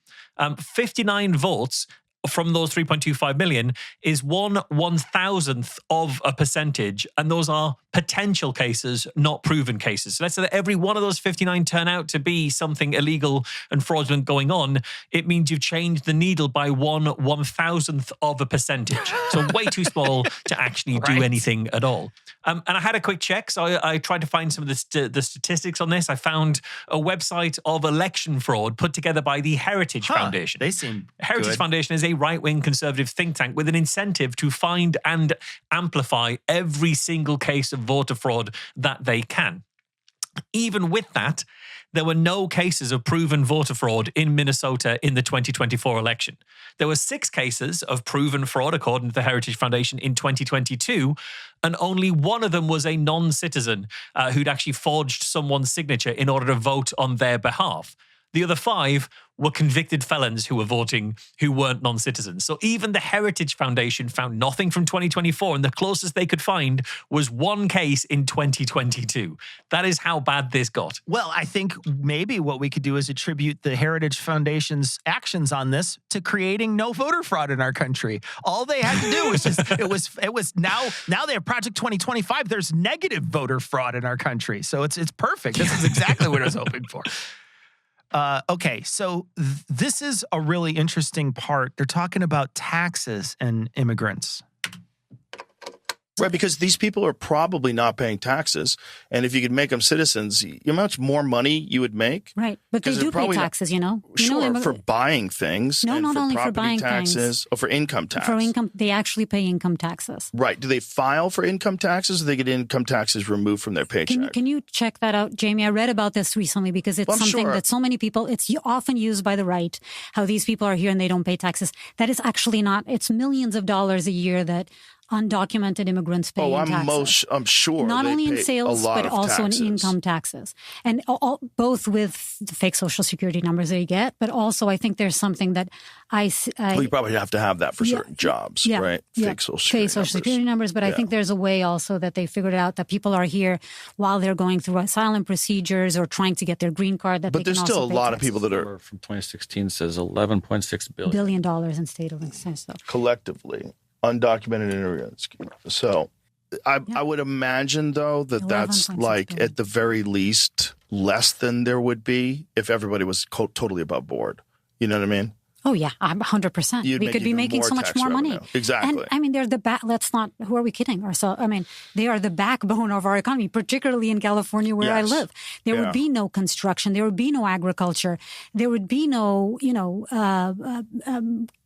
A: 59 votes from those 3.25 million is 1/1000th of a percentage. And those are potential cases, not proven cases. So let's say that every one of those 59 turn out to be something illegal and fraudulent going on. It means you've changed the needle by 1/1000th of a percentage. So way too small to actually do anything at all. And I had a quick check. So I tried to find some of the statistics on this. I found a website of election fraud put together by the Heritage Foundation.
B: They seem
A: Heritage
B: good.
A: Foundation is a right-wing conservative think tank with an incentive to find and amplify every single case of voter fraud that they can. Even with that, there were no cases of proven voter fraud in Minnesota in the 2024 election. There were 6 cases of proven fraud, according to the Heritage Foundation, in 2022, and only one of them was a non-citizen who'd actually forged someone's signature in order to vote on their behalf. The other 5 were convicted felons who were voting who weren't non-citizens. So even the Heritage Foundation found nothing from 2024, and the closest they could find was one case in 2022. That is how bad this got.
B: Well, I think maybe what we could do is attribute the Heritage Foundation's actions on this to creating no voter fraud in our country. All they had to do was just, it was now they have Project 2025. There's negative voter fraud in our country. So it's perfect. This is exactly what I was hoping for. Okay, so this is a really interesting part. They're talking about taxes and immigrants.
C: Right, because these people are probably not paying taxes. And if you could make them citizens, you know how much more money you would make?
D: Right, but they do pay taxes, you know?
C: Sure, for buying things.
D: No,
C: and
D: not
C: for
D: only for
C: property
D: buying
C: taxes.
D: things.
C: Oh, for income tax.
D: For income, they actually pay income taxes.
C: Right. Do they file for income taxes, or do they get income taxes removed from their paycheck?
D: Can you check that out, Jamie? I read about this recently because it's something that so many people, it's often used by the right, how these people are here and they don't pay taxes. That is actually not, it's millions of dollars a year that undocumented immigrants pay in taxes.
C: I'm sure.
D: Not only in sales, but also in income taxes. And both with the fake Social Security numbers they get, but also I think there's something that
C: well, you probably have to have that for certain jobs, right?
D: Fake Social Security numbers. But I think there's a way also that they figured out that people are here while they're going through asylum procedures or trying to get their green card. But
C: there's still a lot of people that are...
E: From 2016 says $11.6
D: billion in state of expense.
C: Collectively. Undocumented immigrants. So I would imagine, though, that that's like at the very least less than there would be if everybody was totally above board. You know what I mean?
D: Oh, yeah, 100%. We could be making so much more money.
C: Exactly.
D: And I mean, they're who are we kidding ourselves? I mean, they are the backbone of our economy, particularly in California where I live. There would be no construction. There would be no agriculture. There would be no,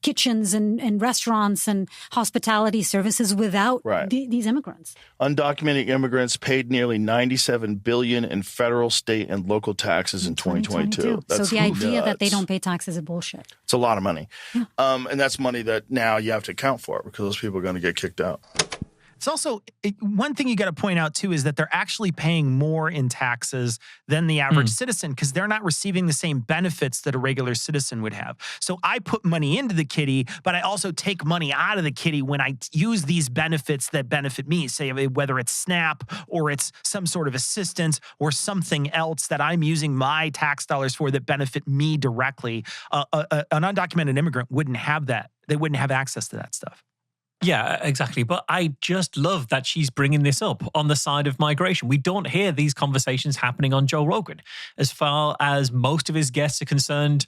D: kitchens and restaurants and hospitality services without these immigrants.
C: Undocumented immigrants paid nearly $97 billion in federal, state, and local taxes in 2022.
D: So the idea that they don't pay taxes is bullshit.
C: It's a lot of money.
D: Yeah.
C: And that's money that now you have to account for because those people are going to get kicked out.
B: It's also one thing you got to point out, too, is that they're actually paying more in taxes than the average citizen because they're not receiving the same benefits that a regular citizen would have. So I put money into the kitty, but I also take money out of the kitty when I use these benefits that benefit me, say whether it's SNAP or it's some sort of assistance or something else that I'm using my tax dollars for that benefit me directly. An undocumented immigrant wouldn't have that. They wouldn't have access to that stuff.
A: Yeah, exactly. But I just love that she's bringing this up on the side of migration. We don't hear these conversations happening on Joe Rogan. As far as most of his guests are concerned,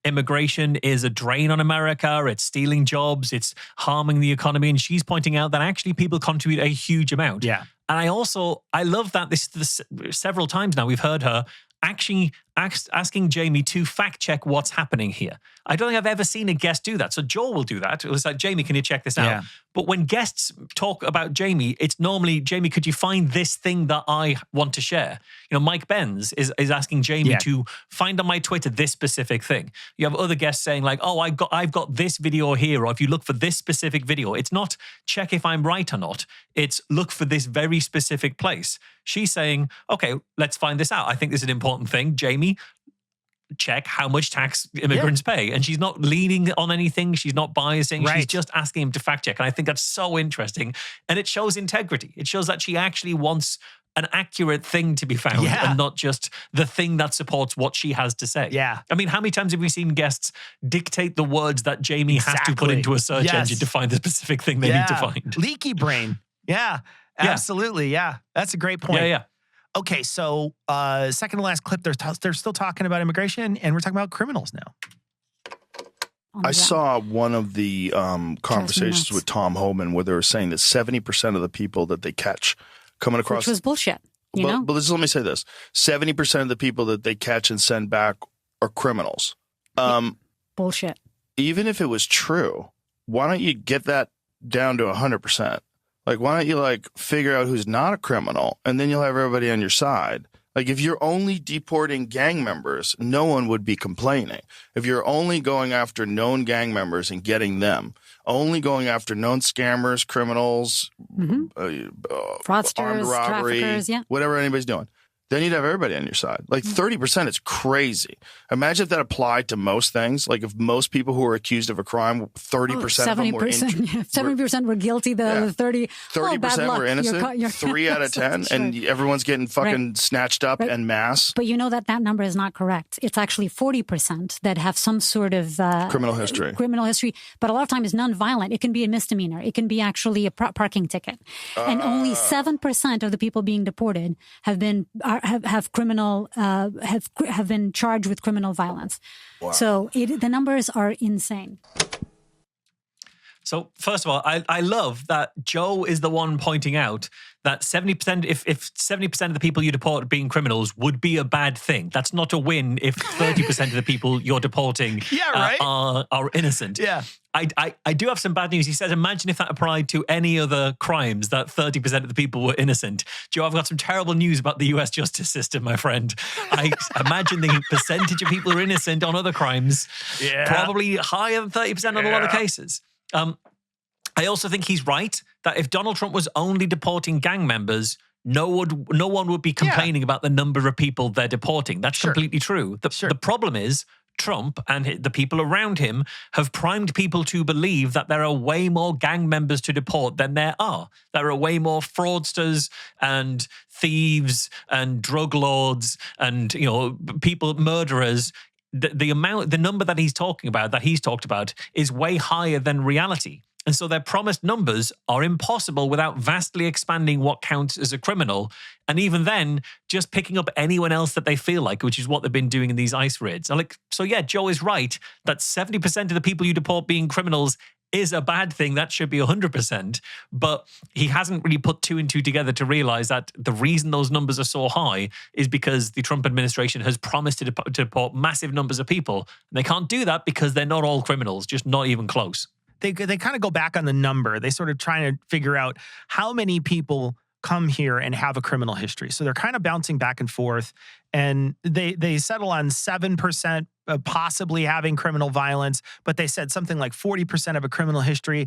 A: immigration is a drain on America. It's stealing jobs. It's harming the economy. And she's pointing out that actually people contribute a huge amount.
B: Yeah.
A: And I love that this several times now we've heard her actually asking Jamie to fact check what's happening here. I don't think I've ever seen a guest do that. So Joel will do that. It was like, Jamie, can you check this out?
B: Yeah.
A: But when guests talk about Jamie, it's normally, Jamie, could you find this thing that I want to share? Mike Benz is asking Jamie to find on my Twitter this specific thing. You have other guests saying like, oh, I've got this video here, or if you look for this specific video, it's not check if I'm right or not. It's look for this very specific place. She's saying, okay, let's find this out. I think this is an important thing. Jamie, check how much tax immigrants pay. And she's not leaning on anything. She's not biasing.
B: Right.
A: She's just asking him to fact check. And I think that's so interesting. And it shows integrity. It shows that she actually wants an accurate thing to be found and not just the thing that supports what she has to say.
B: Yeah.
A: I mean, how many times have we seen guests dictate the words that Jamie has to put into a search engine to find the specific thing they need to find?
B: Leaky brain. Yeah, absolutely. Yeah. That's a great point.
A: Yeah.
B: Okay, so second to last clip, they're still talking about immigration, and we're talking about criminals now.
C: I saw one of the conversations with Tom Homan where they were saying that 70% of the people that they catch coming across...
D: Which was bullshit, you know?
C: But let me say this. 70% of the people that they catch and send back are criminals.
D: Bullshit.
C: Even if it was true, why don't you get that down to 100%? Like, why don't you, figure out who's not a criminal, and then you'll have everybody on your side? Like, if you're only deporting gang members, no one would be complaining. If you're only going after known gang members and getting them, only going after known scammers, criminals,
D: fraudsters,
C: armed robbery,
D: traffickers,
C: whatever anybody's doing, then you'd have everybody on your side. 30% is crazy. Imagine if that applied to most things. Like if most people who were accused of a crime, 30% of them were
D: 70% were guilty. The other
C: 30% were innocent. 3 out of 10, and everyone's getting fucking snatched up en masse.
D: But you know that number is not correct. It's actually 40% that have some sort of
C: criminal history.
D: But a lot of times it's non-violent. It can be a misdemeanor. It can be actually a parking ticket. And only 7% of the people being deported have been have been charged with criminal violence. Wow. So the numbers are insane.
A: So first of all, I love that Joe is the one pointing out that 70%, if 70% of the people you deport being criminals would be a bad thing. That's not a win if 30% of the people you're deporting are innocent.
B: Yeah.
A: I do have some bad news. He says, imagine if that applied to any other crimes, that 30% of the people were innocent. Joe, I've got some terrible news about the US justice system, my friend. I imagine the percentage of people who are innocent on other crimes probably higher than 30% on a lot of cases. I also think he's right that if Donald Trump was only deporting gang members, no one would be complaining about the number of people they're deporting. That's completely true. The problem is Trump and the people around him have primed people to believe that there are way more gang members to deport than there are. There are way more fraudsters and thieves and drug lords and people, murderers. The number that he's talked about is way higher than reality. And so their promised numbers are impossible without vastly expanding what counts as a criminal. And even then, just picking up anyone else that they feel like, which is what they've been doing in these ICE raids. Joe is right that 70% of the people you deport being criminals is a bad thing. That should be 100%. But he hasn't really put 2 and 2 together to realize that the reason those numbers are so high is because the Trump administration has promised to deport massive numbers of people. And they can't do that because they're not all criminals, just not even close.
B: They kind of go back on the number. They sort of trying to figure out how many people come here and have a criminal history. So they're kind of bouncing back and forth, and they settle on 7% possibly having criminal violence, but they said something like 40% of a criminal history.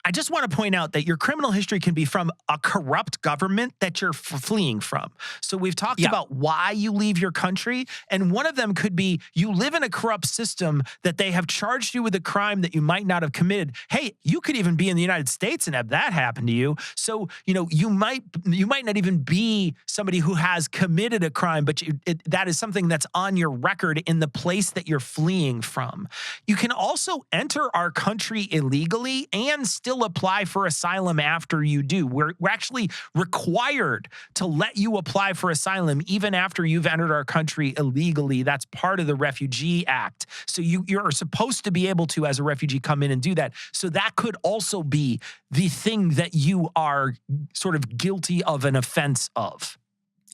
B: I just want to point out that your criminal history can be from a corrupt government that you're fleeing from. So we've talked about why you leave your country, and one of them could be you live in a corrupt system that they have charged you with a crime that you might not have committed. Hey, you could even be in the United States and have that happen to you. So, you might not even be somebody who has committed a crime, but that is something that's on your record in the place that you're fleeing from. You can also enter our country illegally and still still apply for asylum after you do. We're actually required to let you apply for asylum even after you've entered our country illegally. That's part of the Refugee Act. So you're supposed to be able to, as a refugee, come in and do that. So that could also be the thing that you are sort of guilty of an offense of.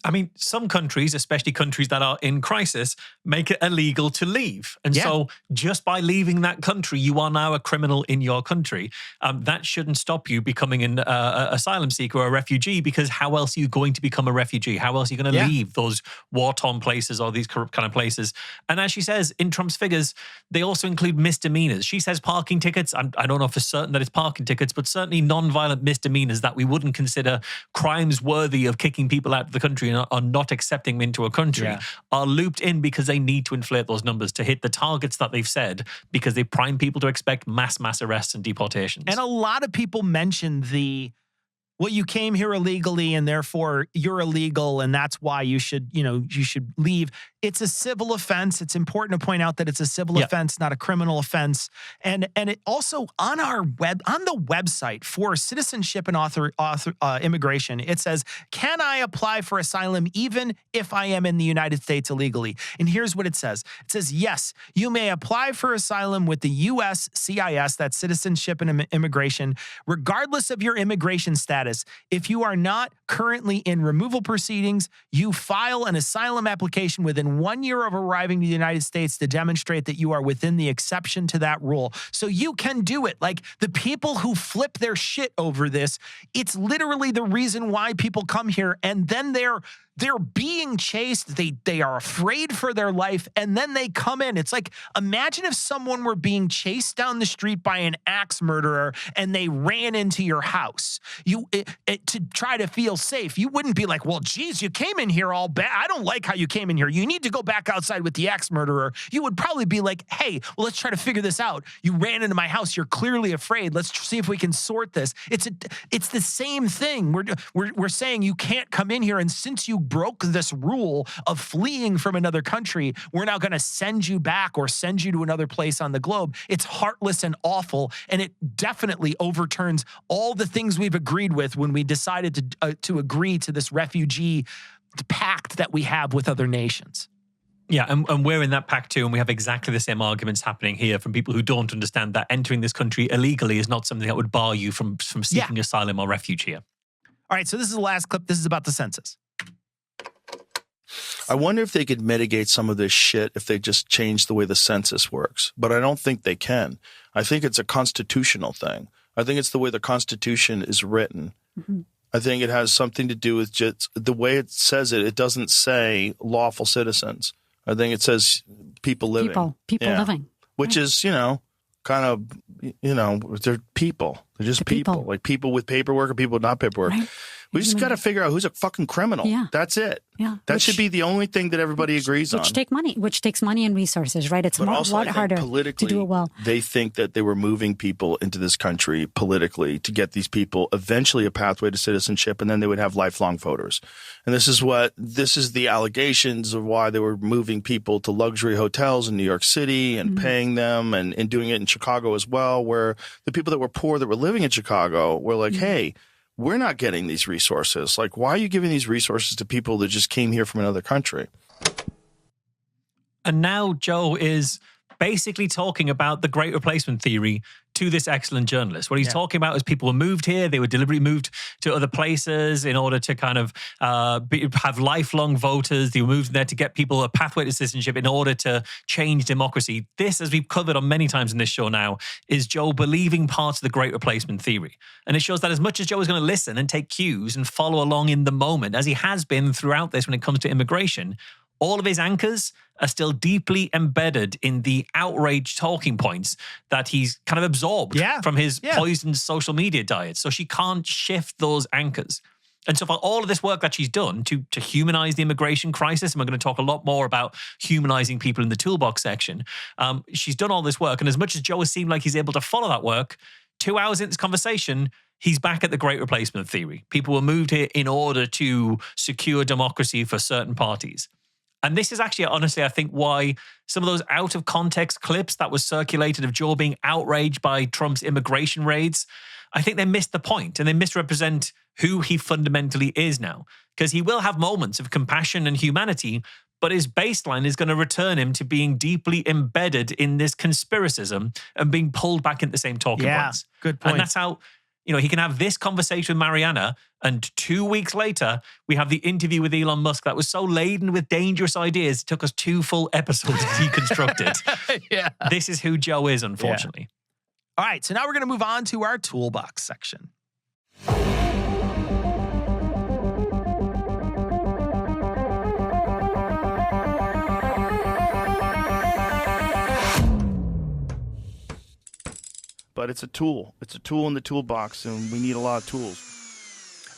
A: I mean, some countries, especially countries that are in crisis, make it illegal to leave. And so just by leaving that country, you are now a criminal in your country. That shouldn't stop you becoming an asylum seeker or a refugee, because how else are you going to become a refugee? How else are you going to leave those war-torn places or these corrupt kind of places? And as she says, in Trump's figures, they also include misdemeanors. She says parking tickets. I don't know for certain that it's parking tickets, but certainly non-violent misdemeanors that we wouldn't consider crimes worthy of kicking people out of the country and are not accepting them into a country are looped in because they need to inflate those numbers to hit the targets that they've said, because they prime people to expect mass arrests and deportations.
B: And a lot of people mention you came here illegally and therefore you're illegal and that's why you should leave. It's a civil offense. It's important to point out that it's a civil offense, not a criminal offense. And it also on the website for citizenship and immigration, it says, can I apply for asylum even if I am in the United States illegally? And here's what it says. It says, yes, you may apply for asylum with the U.S. CIS, that's Citizenship and Immigration, regardless of your immigration status. If you are not currently in removal proceedings, you file an asylum application within 1 year of arriving to the United States to demonstrate that you are within the exception to that rule. So you can do it. Like the people who flip their shit over this, it's literally the reason why people come here, and then they're being chased. They are afraid for their life, and then they come in. It's like, imagine if someone were being chased down the street by an axe murderer and they ran into your house. To try to feel safe, you wouldn't be like, well, geez, you came in here all bad. I don't like how you came in here. You need to go back outside with the axe murderer. You would probably be like, hey, well, let's try to figure this out. You ran into my house. You're clearly afraid. Let's see if we can sort this. It's the same thing. We're saying you can't come in here, and since you broke this rule of fleeing from another country, we're now going to send you back or send you to another place on the globe. It's heartless and awful, and it definitely overturns all the things we've agreed with when we decided to agree to this refugee pact that we have with other nations.
A: Yeah, and we're in that pact too, and we have exactly the same arguments happening here from people who don't understand that entering this country illegally is not something that would bar you from seeking asylum or refuge here.
B: All right, so this is the last clip. This is about the census.
C: I wonder if they could mitigate some of this shit if they just change the way the census works. But I don't think they can. I think it's a constitutional thing. I think it's the way the Constitution is written. Mm-hmm. I think it has something to do with just the way it says it. It doesn't say lawful citizens. I think it says people living.
D: People living.
C: Which is, kind of, they're people. They're just people. Like people with paperwork or people with not paperwork. Right. We just got to figure out who's a fucking criminal. Yeah. That's it. Yeah. That should be the only thing that everybody agrees on.
D: Which takes money and resources, right? It's a lot harder to do it well.
C: They think that they were moving people into this country politically to get these people eventually a pathway to citizenship, and then they would have lifelong voters. And this is the allegations of why they were moving people to luxury hotels in New York City and paying them and doing it in Chicago as well, where the people that were poor that were living in Chicago were like, hey, we're not getting these resources. Like, why are you giving these resources to people that just came here from another country?
A: And now Joe is basically talking about the Great Replacement theory to this excellent journalist. What he's talking about is people were moved here. They were deliberately moved to other places in order to kind of have lifelong voters. They were moved there to get people a pathway to citizenship in order to change democracy. This, as we've covered on many times in this show now, is Joe believing parts of the Great Replacement theory. And it shows that as much as Joe is going to listen and take cues and follow along in the moment, as he has been throughout this when it comes to immigration, all of his anchors are still deeply embedded in the outrage talking points that he's kind of absorbed from his poisoned social media diet. So she can't shift those anchors. And so for all of this work that she's done to humanize the immigration crisis, and we're going to talk a lot more about humanizing people in the toolbox section, she's done all this work. And as much as Joe has seemed like he's able to follow that work, 2 hours into this conversation, he's back at the Great Replacement theory. People were moved here in order to secure democracy for certain parties. And this is actually, honestly, I think why some of those out-of-context clips that was circulated of Joe being outraged by Trump's immigration raids, I think they missed the point and they misrepresent who he fundamentally is now. Because he will have moments of compassion and humanity, but his baseline is going to return him to being deeply embedded in this conspiracism and being pulled back into the same talking points.
B: Good point.
A: And that's how, he can have this conversation with Mariana, and 2 weeks later, we have the interview with Elon Musk that was so laden with dangerous ideas, it took us 2 full episodes to deconstruct it.
B: Yeah.
A: This is who Joe is, unfortunately.
B: All right, so now we're going to move on to our toolbox section.
C: But it's a tool. It's a tool in the toolbox, and we need a lot of tools.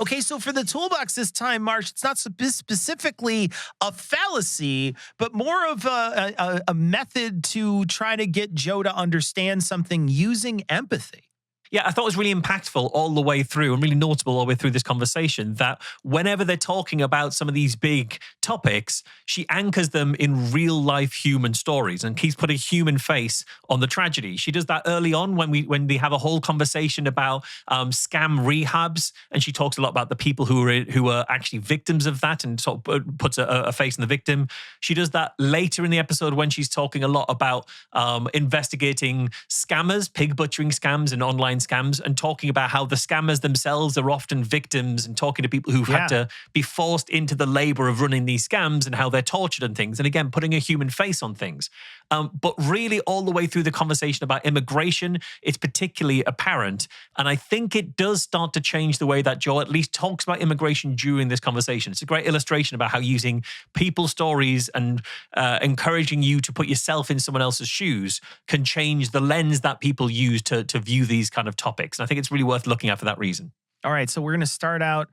B: Okay, so for the toolbox this time, Marsh, it's not specifically a fallacy, but more of a method to try to get Joe to understand something using empathy.
A: Yeah, I thought it was really impactful all the way through and really notable all the way through this conversation that whenever they're talking about some of these big topics, she anchors them in real life human stories and keeps putting a human face on the tragedy. She does that early on when they have a whole conversation about scam rehabs, and she talks a lot about the people who were actually victims of that and sort of puts a face on the victim. She does that later in the episode when she's talking a lot about investigating scammers, pig butchering scams and online scams, and talking about how the scammers themselves are often victims, and talking to people who've had to be forced into the labor of running these scams and how they're tortured and things. And again, putting a human face on things. But really all the way through the conversation about immigration, it's particularly apparent. And I think it does start to change the way that Joe at least talks about immigration during this conversation. It's a great illustration about how using people's stories and encouraging you to put yourself in someone else's shoes can change the lens that people use to view these kind of topics. And I think it's really worth looking at for that reason.
B: All right, so we're going to start out.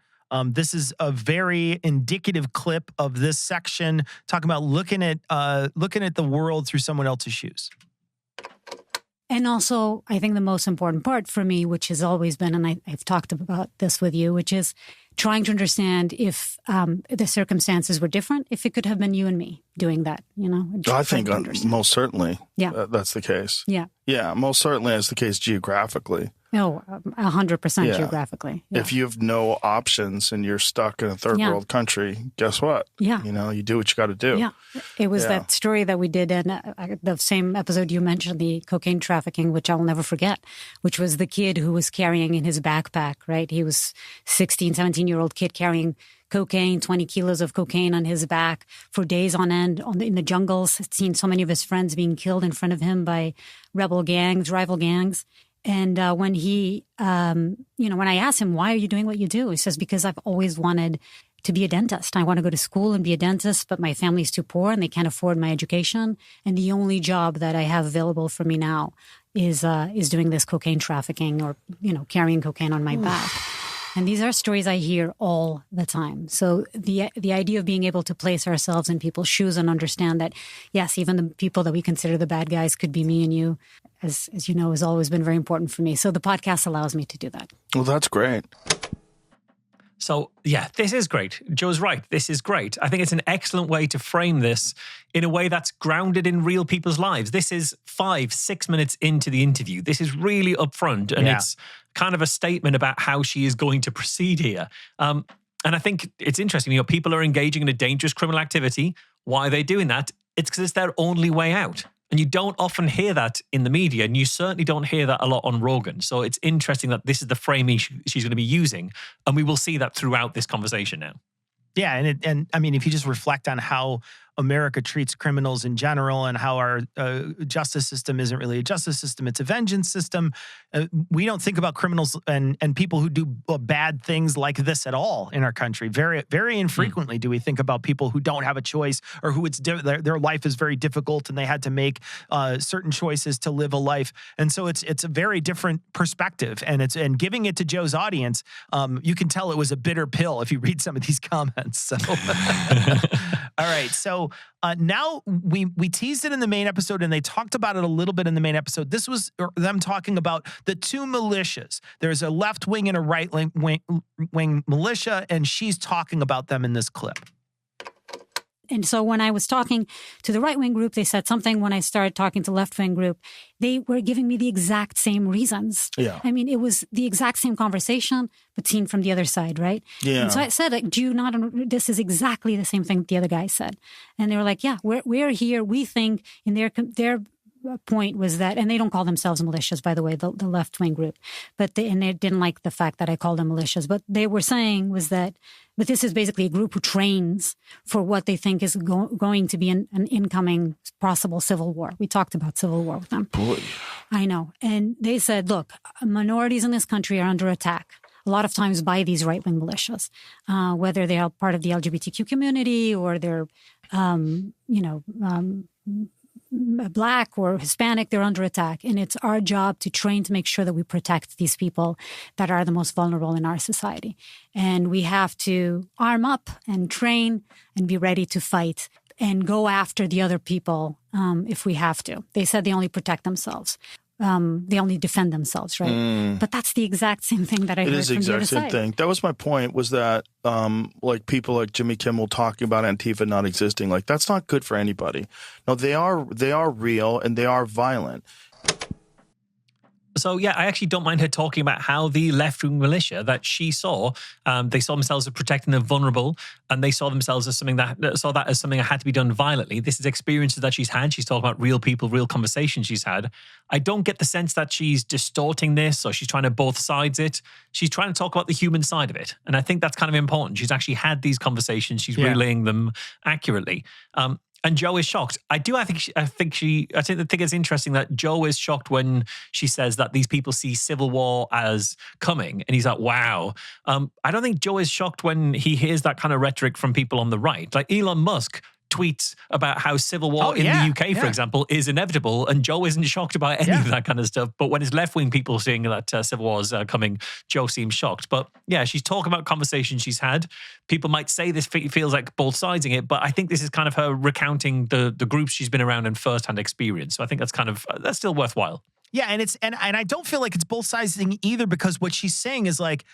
B: This is a very indicative clip of this section, talking about looking at the world through someone else's shoes.
D: And also, I think the most important part for me, which has always been, and I've talked about this with you, which is trying to understand if the circumstances were different, if it could have been you and me doing that,
C: I think most certainly that's the case.
D: Yeah.
C: Yeah, most certainly that's the case geographically.
D: No, 100% geographically. Yeah.
C: If you have no options and you're stuck in a third world country, guess what?
D: Yeah.
C: You do what you got to do.
D: Yeah. It was that story that we did in the same episode you mentioned, the cocaine trafficking, which I will never forget, which was the kid who was carrying in his backpack, right? He was 16, 17-year-old kid carrying cocaine, 20 kilos of cocaine on his back for days on end in the jungles. Had seen so many of his friends being killed in front of him by rival gangs. And when he, when I asked him, why are you doing what you do? He says, because I've always wanted to be a dentist. I want to go to school and be a dentist, but my family's too poor and they can't afford my education. And the only job that I have available for me now is doing this cocaine trafficking or, carrying cocaine on my back. And these are stories I hear all the time. So the idea of being able to place ourselves in people's shoes and understand that, yes, even the people that we consider the bad guys could be me and you, as you know, has always been very important for me. So the podcast allows me to do that.
C: Well, that's great.
A: So, yeah, this is great. Joe's right. This is great. I think it's an excellent way to frame this in a way that's grounded in real people's lives. This is 5-6 minutes into the interview. This is really upfront, and it's kind of a statement about how she is going to proceed here. And I think it's interesting. People are engaging in a dangerous criminal activity. Why are they doing that? It's because it's their only way out. And you don't often hear that in the media, and you certainly don't hear that a lot on Rogan. So it's interesting that this is the framing she's going to be using, and we will see that throughout this conversation now.
B: Yeah, and I mean, if you just reflect on how America treats criminals in general and how our justice system isn't really a justice system, it's a vengeance system. We don't think about criminals and people who do bad things like this at all in our country. Very, very infrequently do we think about people who don't have a choice or who their life is very difficult and they had to make certain choices to live a life. And so it's a very different perspective. And giving it to Joe's audience, you can tell it was a bitter pill if you read some of these comments. So, all right. So now we teased it in the main episode, and they talked about it a little bit in the main episode. This was them talking about the two militias. There's a left wing and a right wing militia, and she's talking about them in this clip.
D: And so when I was talking to the right-wing group, they said something. When I started talking to the left-wing group, they were giving me the exact same reasons.
C: Yeah.
D: I mean, it was the exact same conversation, but seen from the other side, right?
C: Yeah.
D: And so I said, like, do you not, this is exactly the same thing that the other guy said. And they were like, yeah, we're here. We think in their point was that, and they don't call themselves militias, by the way, the left-wing group, but they didn't like the fact that I called them militias. But they were saying was that, but this is basically a group who trains for what they think is going to be an incoming possible civil war. We talked about civil war with them.
C: Boy.
D: I know. And they said, look, minorities in this country are under attack a lot of times by these right-wing militias, whether they are part of the LGBTQ community or they're, Black or Hispanic, they're under attack. And it's our job to train to make sure that we protect these people that are the most vulnerable in our society. And we have to arm up and train and be ready to fight and go after the other people if we have to. They said they only protect themselves. They only defend themselves, right? But that's the exact same thing that I heard from the other side. It is the exact same thing.
C: That was my point, was that like people like Jimmy Kimmel talking about Antifa not existing, like that's not good for anybody. No, they are real and they are violent.
A: So, yeah, I actually don't mind her talking about how the left-wing militia that she saw, they saw themselves as protecting the vulnerable, and they saw themselves as something that had to be done violently. This is experiences that she's had. She's talking about real people, real conversations she's had. I don't get the sense that she's distorting this or she's trying to both sides it. She's trying to talk about the human side of it. And I think that's kind of important. She's actually had these conversations. She's relaying them accurately. And Joe is shocked. I think it's interesting that Joe is shocked when she says that these people see civil war as coming. And he's like, wow. I don't think Joe is shocked when he hears that kind of rhetoric from people on the right. Like Elon Musk tweets about how civil war in the UK, for example, is inevitable. And Joe isn't shocked about any of that kind of stuff. But when it's left-wing people seeing that civil war is coming, Joe seems shocked. But yeah, she's talking about conversations she's had. People might say this feels like both siding it, but I think this is kind of her recounting the groups she's been around in first-hand experience. So I think that's still worthwhile.
B: Yeah, and I don't feel like it's both siding either, because what she's saying is like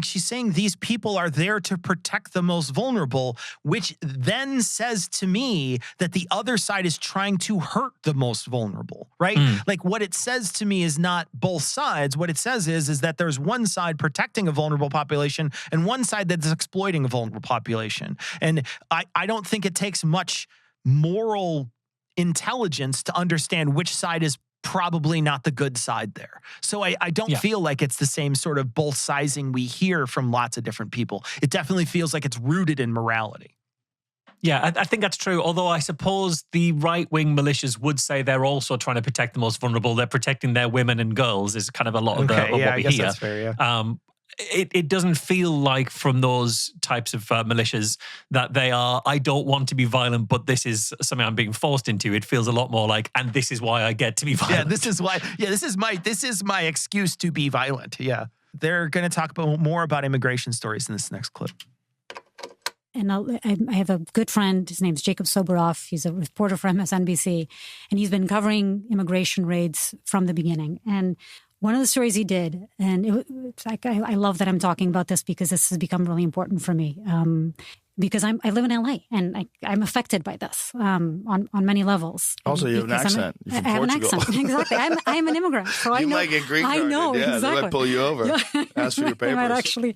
B: she's saying these people are there to protect the most vulnerable, which then says to me that the other side is trying to hurt the most vulnerable, right? Like what it says to me is not both sides. What it says is that there's one side protecting a vulnerable population and one side that's exploiting a vulnerable population. And I don't think it takes much moral intelligence to understand which side is probably not the good side there. So I don't feel like it's the same sort of both sizing we hear from lots of different people. It definitely feels like it's rooted in morality.
A: Yeah, I think that's true. Although I suppose the right-wing militias would say they're also trying to protect the most vulnerable. They're protecting their women and girls is kind of a lot of what we hear.
B: That's fair, yeah.
A: It doesn't feel like from those types of militias that they are, I don't want to be violent, but this is something I'm being forced into. It feels a lot more like, and this is why I get to be violent.
B: Yeah, this is my excuse to be violent. Yeah. They're going to talk more about immigration stories in this next clip.
D: And I have a good friend. His name's Jacob Soboroff. He's a reporter for MSNBC, and he's been covering immigration raids from the beginning. And one of the stories he did, and it's like I love that I'm talking about this because this has become really important for me. Because I live in LA and I'm affected by this on many levels.
C: Also, you have an accent.
D: I have an accent. Exactly. I'm an immigrant. So
C: you might get green card.
D: I know,
C: yeah,
D: exactly.
C: They might pull you over. Ask for your papers.
D: They might actually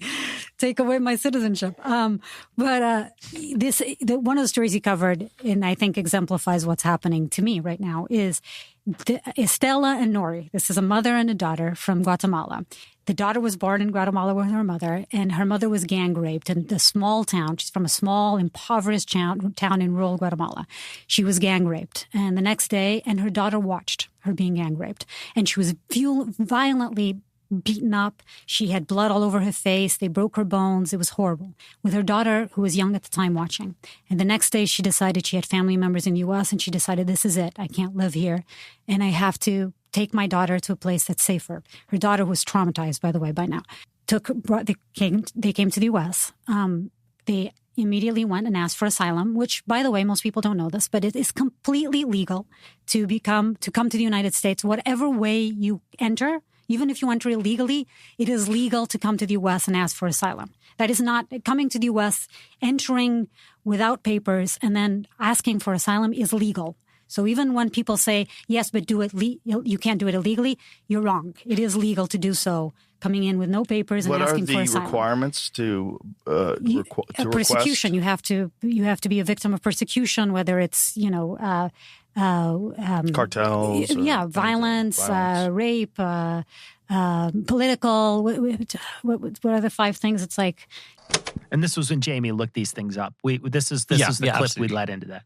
D: take away my citizenship. But one of the stories he covered, and I think exemplifies what's happening to me right now, is Estela and Nori. This is a mother and a daughter from Guatemala. The daughter was born in Guatemala with her mother, and her mother was gang raped in the small town. She's from a small, impoverished town in rural Guatemala. She was gang raped. And the next day, and her daughter watched her being gang raped. And she was violently beaten up. She had blood all over her face. They broke her bones. It was horrible. With her daughter, who was young at the time, watching. And the next day, she decided she had family members in the U.S., and she decided, this is it. I can't live here. And I have to take my daughter to a place that's safer. Her daughter was traumatized, by the way, by now. They came to the U.S. They immediately went and asked for asylum, which, by the way, most people don't know this, but it is completely legal to come to the United States. Whatever way you enter, even if you enter illegally, it is legal to come to the U.S. and ask for asylum. That is not coming to the U.S., entering without papers and then asking for asylum is legal. So even when people say, yes, but you can't do it illegally, you're wrong. It is legal to do so, coming in with no papers and asking for asylum.
C: What are the requirements to request?
D: Persecution. You have to be a victim of persecution, whether it's,
C: cartels.
D: Violence, rape, political. What are the 5 things? It's like.
B: And this was when Jamie looked these things up. This is the clip
A: absolutely.
B: we led into that.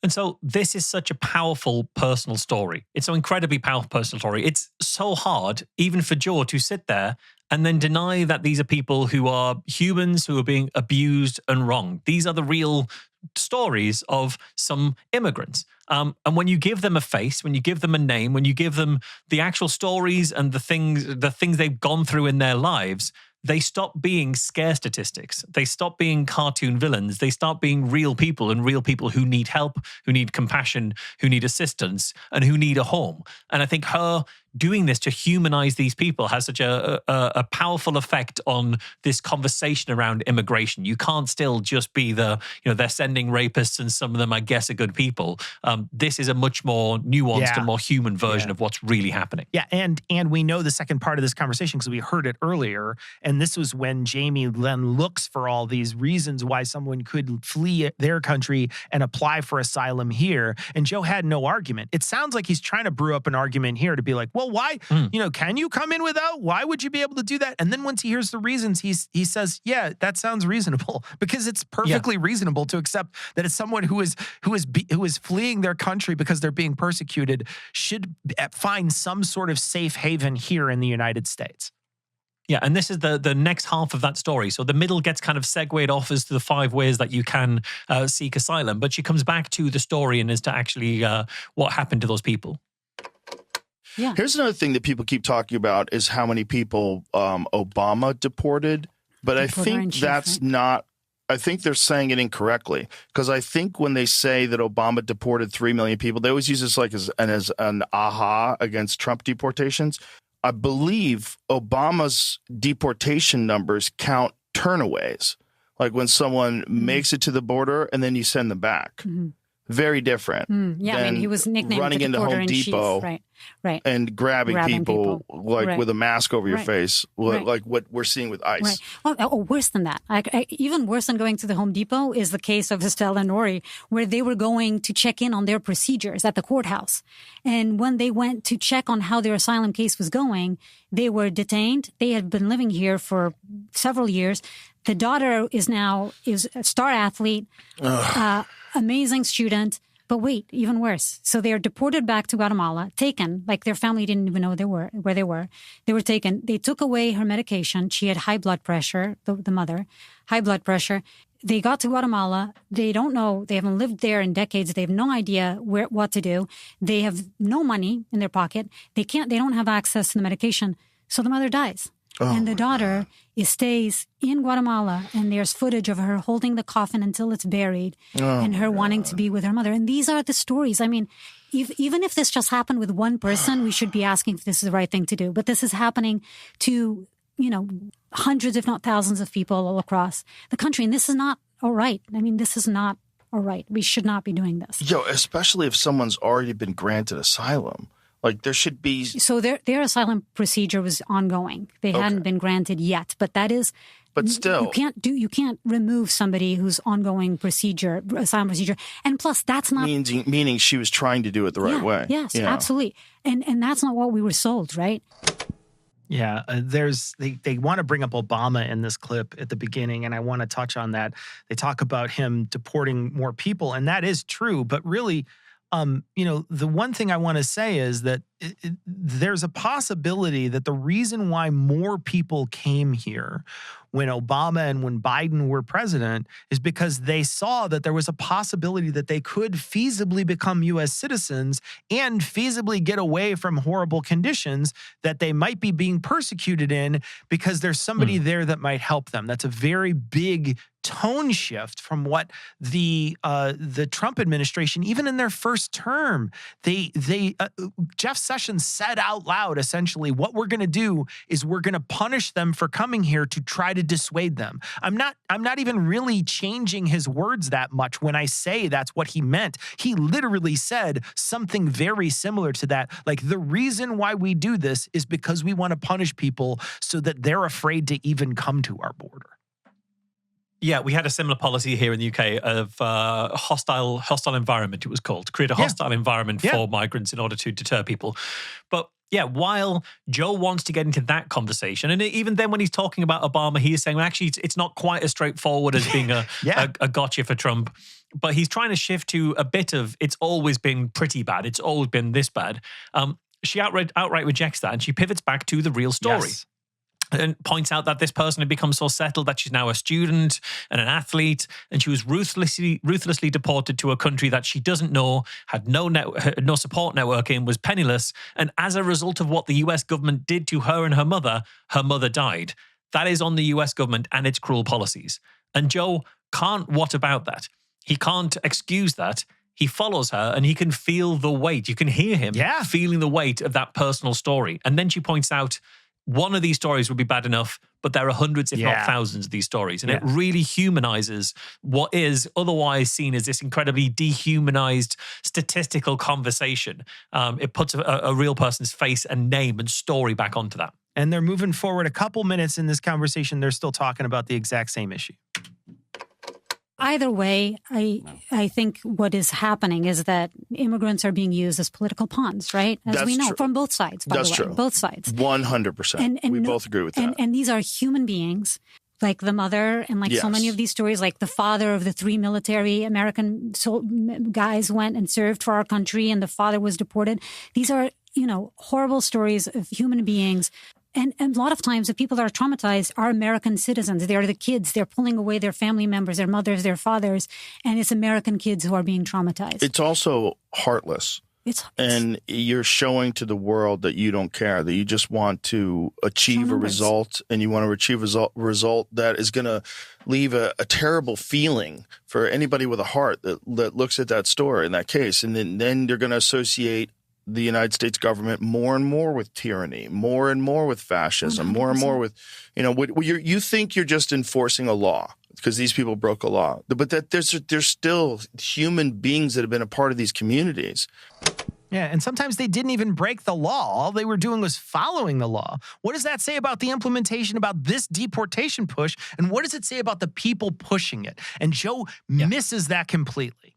A: And so this is such a powerful personal story. It's an incredibly powerful personal story. It's so hard, even for Joe, to sit there and then deny that these are people who are humans who are being abused and wronged. These are the real stories of some immigrants. And when you give them a face, when you give them a name, when you give them the actual stories and the things they've gone through in their lives, they stop being scare statistics. They stop being cartoon villains. They start being real people, and real people who need help, who need compassion, who need assistance, and who need a home. And I think her doing this to humanize these people has such a powerful effect on this conversation around immigration. You can't still just be they're sending rapists and some of them, I guess, are good people. This is a much more nuanced and more human version of what's really happening.
B: Yeah, and we know the second part of this conversation because we heard it earlier. And this was when Jamie then looks for all these reasons why someone could flee their country and apply for asylum here. And Joe had no argument. It sounds like he's trying to brew up an argument here to be like, well, why, can you come in without? Why would you be able to do that? And then once he hears the reasons, he says, yeah, that sounds reasonable, because it's perfectly reasonable to accept that it's someone who is fleeing their country because they're being persecuted should find some sort of safe haven here in the United States.
A: Yeah, and this is the next half of that story. So the middle gets kind of segued off as to the 5 ways that you can seek asylum, but she comes back to the story and as to actually what happened to those people.
D: Yeah.
C: Here's another thing that people keep talking about is how many people Obama deported. But I think that's not, I think they're saying it incorrectly. Because I think when they say that Obama deported 3 million people, they always use this like as an aha against Trump deportations. I believe Obama's deportation numbers count turnaways. Like when someone makes it to the border and then you send them back. Mm-hmm. Very different.
D: Yeah, I mean, he was nicknamed
C: running
D: the
C: into Home Depot,
D: right,
C: and grabbing people like with a mask over your face, like what we're seeing with ICE.
D: Right. Oh, worse than that. Even worse than going to the Home Depot is the case of Estelle and Nori, where they were going to check in on their procedures at the courthouse, and when they went to check on how their asylum case was going, they were detained. They had been living here for several years. The daughter is a star athlete. Amazing student, but wait, even worse. So they are deported back to Guatemala, taken, like their family didn't even know where they were. They were taken. They took away her medication. She had high blood pressure, the mother, high blood pressure. They got to Guatemala. They don't know. They haven't lived there in decades. They have no idea what to do. They have no money in their pocket. They don't have access to the medication. So the mother dies. And the daughter stays in Guatemala, and there's footage of her holding the coffin until it's buried and her wanting to be with her mother. And these are the stories. I mean, even if this just happened with one person, we should be asking if this is the right thing to do. But this is happening to, hundreds, if not thousands of people all across the country. And this is not all right. I mean, this is not all right. We should not be doing this.
C: Especially if someone's already been granted asylum. Like there should be.
D: So their asylum procedure was ongoing. They hadn't been granted yet, but that is.
C: But still,
D: you can't remove somebody who's ongoing asylum procedure, and plus that's not
C: meaning she was trying to do it the right way.
D: Yes, absolutely, and that's not what we were sold, right?
B: Yeah, they want to bring up Obama in this clip at the beginning, and I want to touch on that. They talk about him deporting more people, and that is true, but really. The one thing I want to say is that there's a possibility that the reason why more people came here when Obama and when Biden were president is because they saw that there was a possibility that they could feasibly become U.S. citizens and feasibly get away from horrible conditions that they might be being persecuted in because there's somebody there that might help them. That's a very big tone shift from what the Trump administration, even in their first term, Jeff Sessions said out loud, essentially, what we're going to do is we're going to punish them for coming here to try to dissuade them. I'm not even really changing his words that much when I say that's what he meant. He literally said something very similar to that. Like, the reason why we do this is because we want to punish people so that they're afraid to even come to our border.
A: Yeah, we had a similar policy here in the UK of hostile environment, it was called, to create a hostile environment for migrants in order to deter people. But yeah, while Joe wants to get into that conversation, and even then when he's talking about Obama, he is saying, well, actually, it's not quite as straightforward as being a gotcha for Trump. But he's trying to shift to a bit of, it's always been pretty bad. It's always been this bad. She outright rejects that, and she pivots back to the real story.
B: Yes.
A: And points out that this person had become so settled that she's now a student and an athlete, and she was ruthlessly deported to a country that she doesn't know, had no support network in, was penniless, and as a result of what the US government did to her and her mother died. That is on the US government and its cruel policies. And Joe can't what about that? He can't excuse that. He follows her and he can feel the weight. You can hear him feeling the weight of that personal story. And then she points out, one of these stories would be bad enough, but there are hundreds, if not thousands, of these stories. And it really humanizes what is otherwise seen as this incredibly dehumanized statistical conversation. It puts a real person's face and name and story back onto that.
B: And they're moving forward a couple minutes in this conversation. They're still talking about the exact same issue.
D: Either way, I think what is happening is that immigrants are being used as political pawns, right? As we know, true. From both sides, by the way. True. Both sides.
C: 100%. And we both agree with that.
D: And these are human beings, like the mother, and like so many of these stories, like the father of the 3 military American guys went and served for our country, and the father was deported. These are, horrible stories of human beings. And a lot of times the people that are traumatized are American citizens. They are the kids. They're pulling away their family members, their mothers, their fathers. And it's American kids who are being traumatized.
C: It's also heartless. And you're showing to the world that you don't care, that you just want to achieve a result, and you want to achieve a result that is going to leave a terrible feeling for anybody with a heart that looks at that story in that case. And then you're going to associate the United States government more and more with tyranny, more and more with fascism, 100%. More and more with, you think you're just enforcing a law because these people broke a law, but that there's still human beings that have been a part of these communities.
B: Yeah, and sometimes they didn't even break the law. All they were doing was following the law. What does that say about the implementation, about this deportation push, and what does it say about the people pushing it? And Joe misses that completely.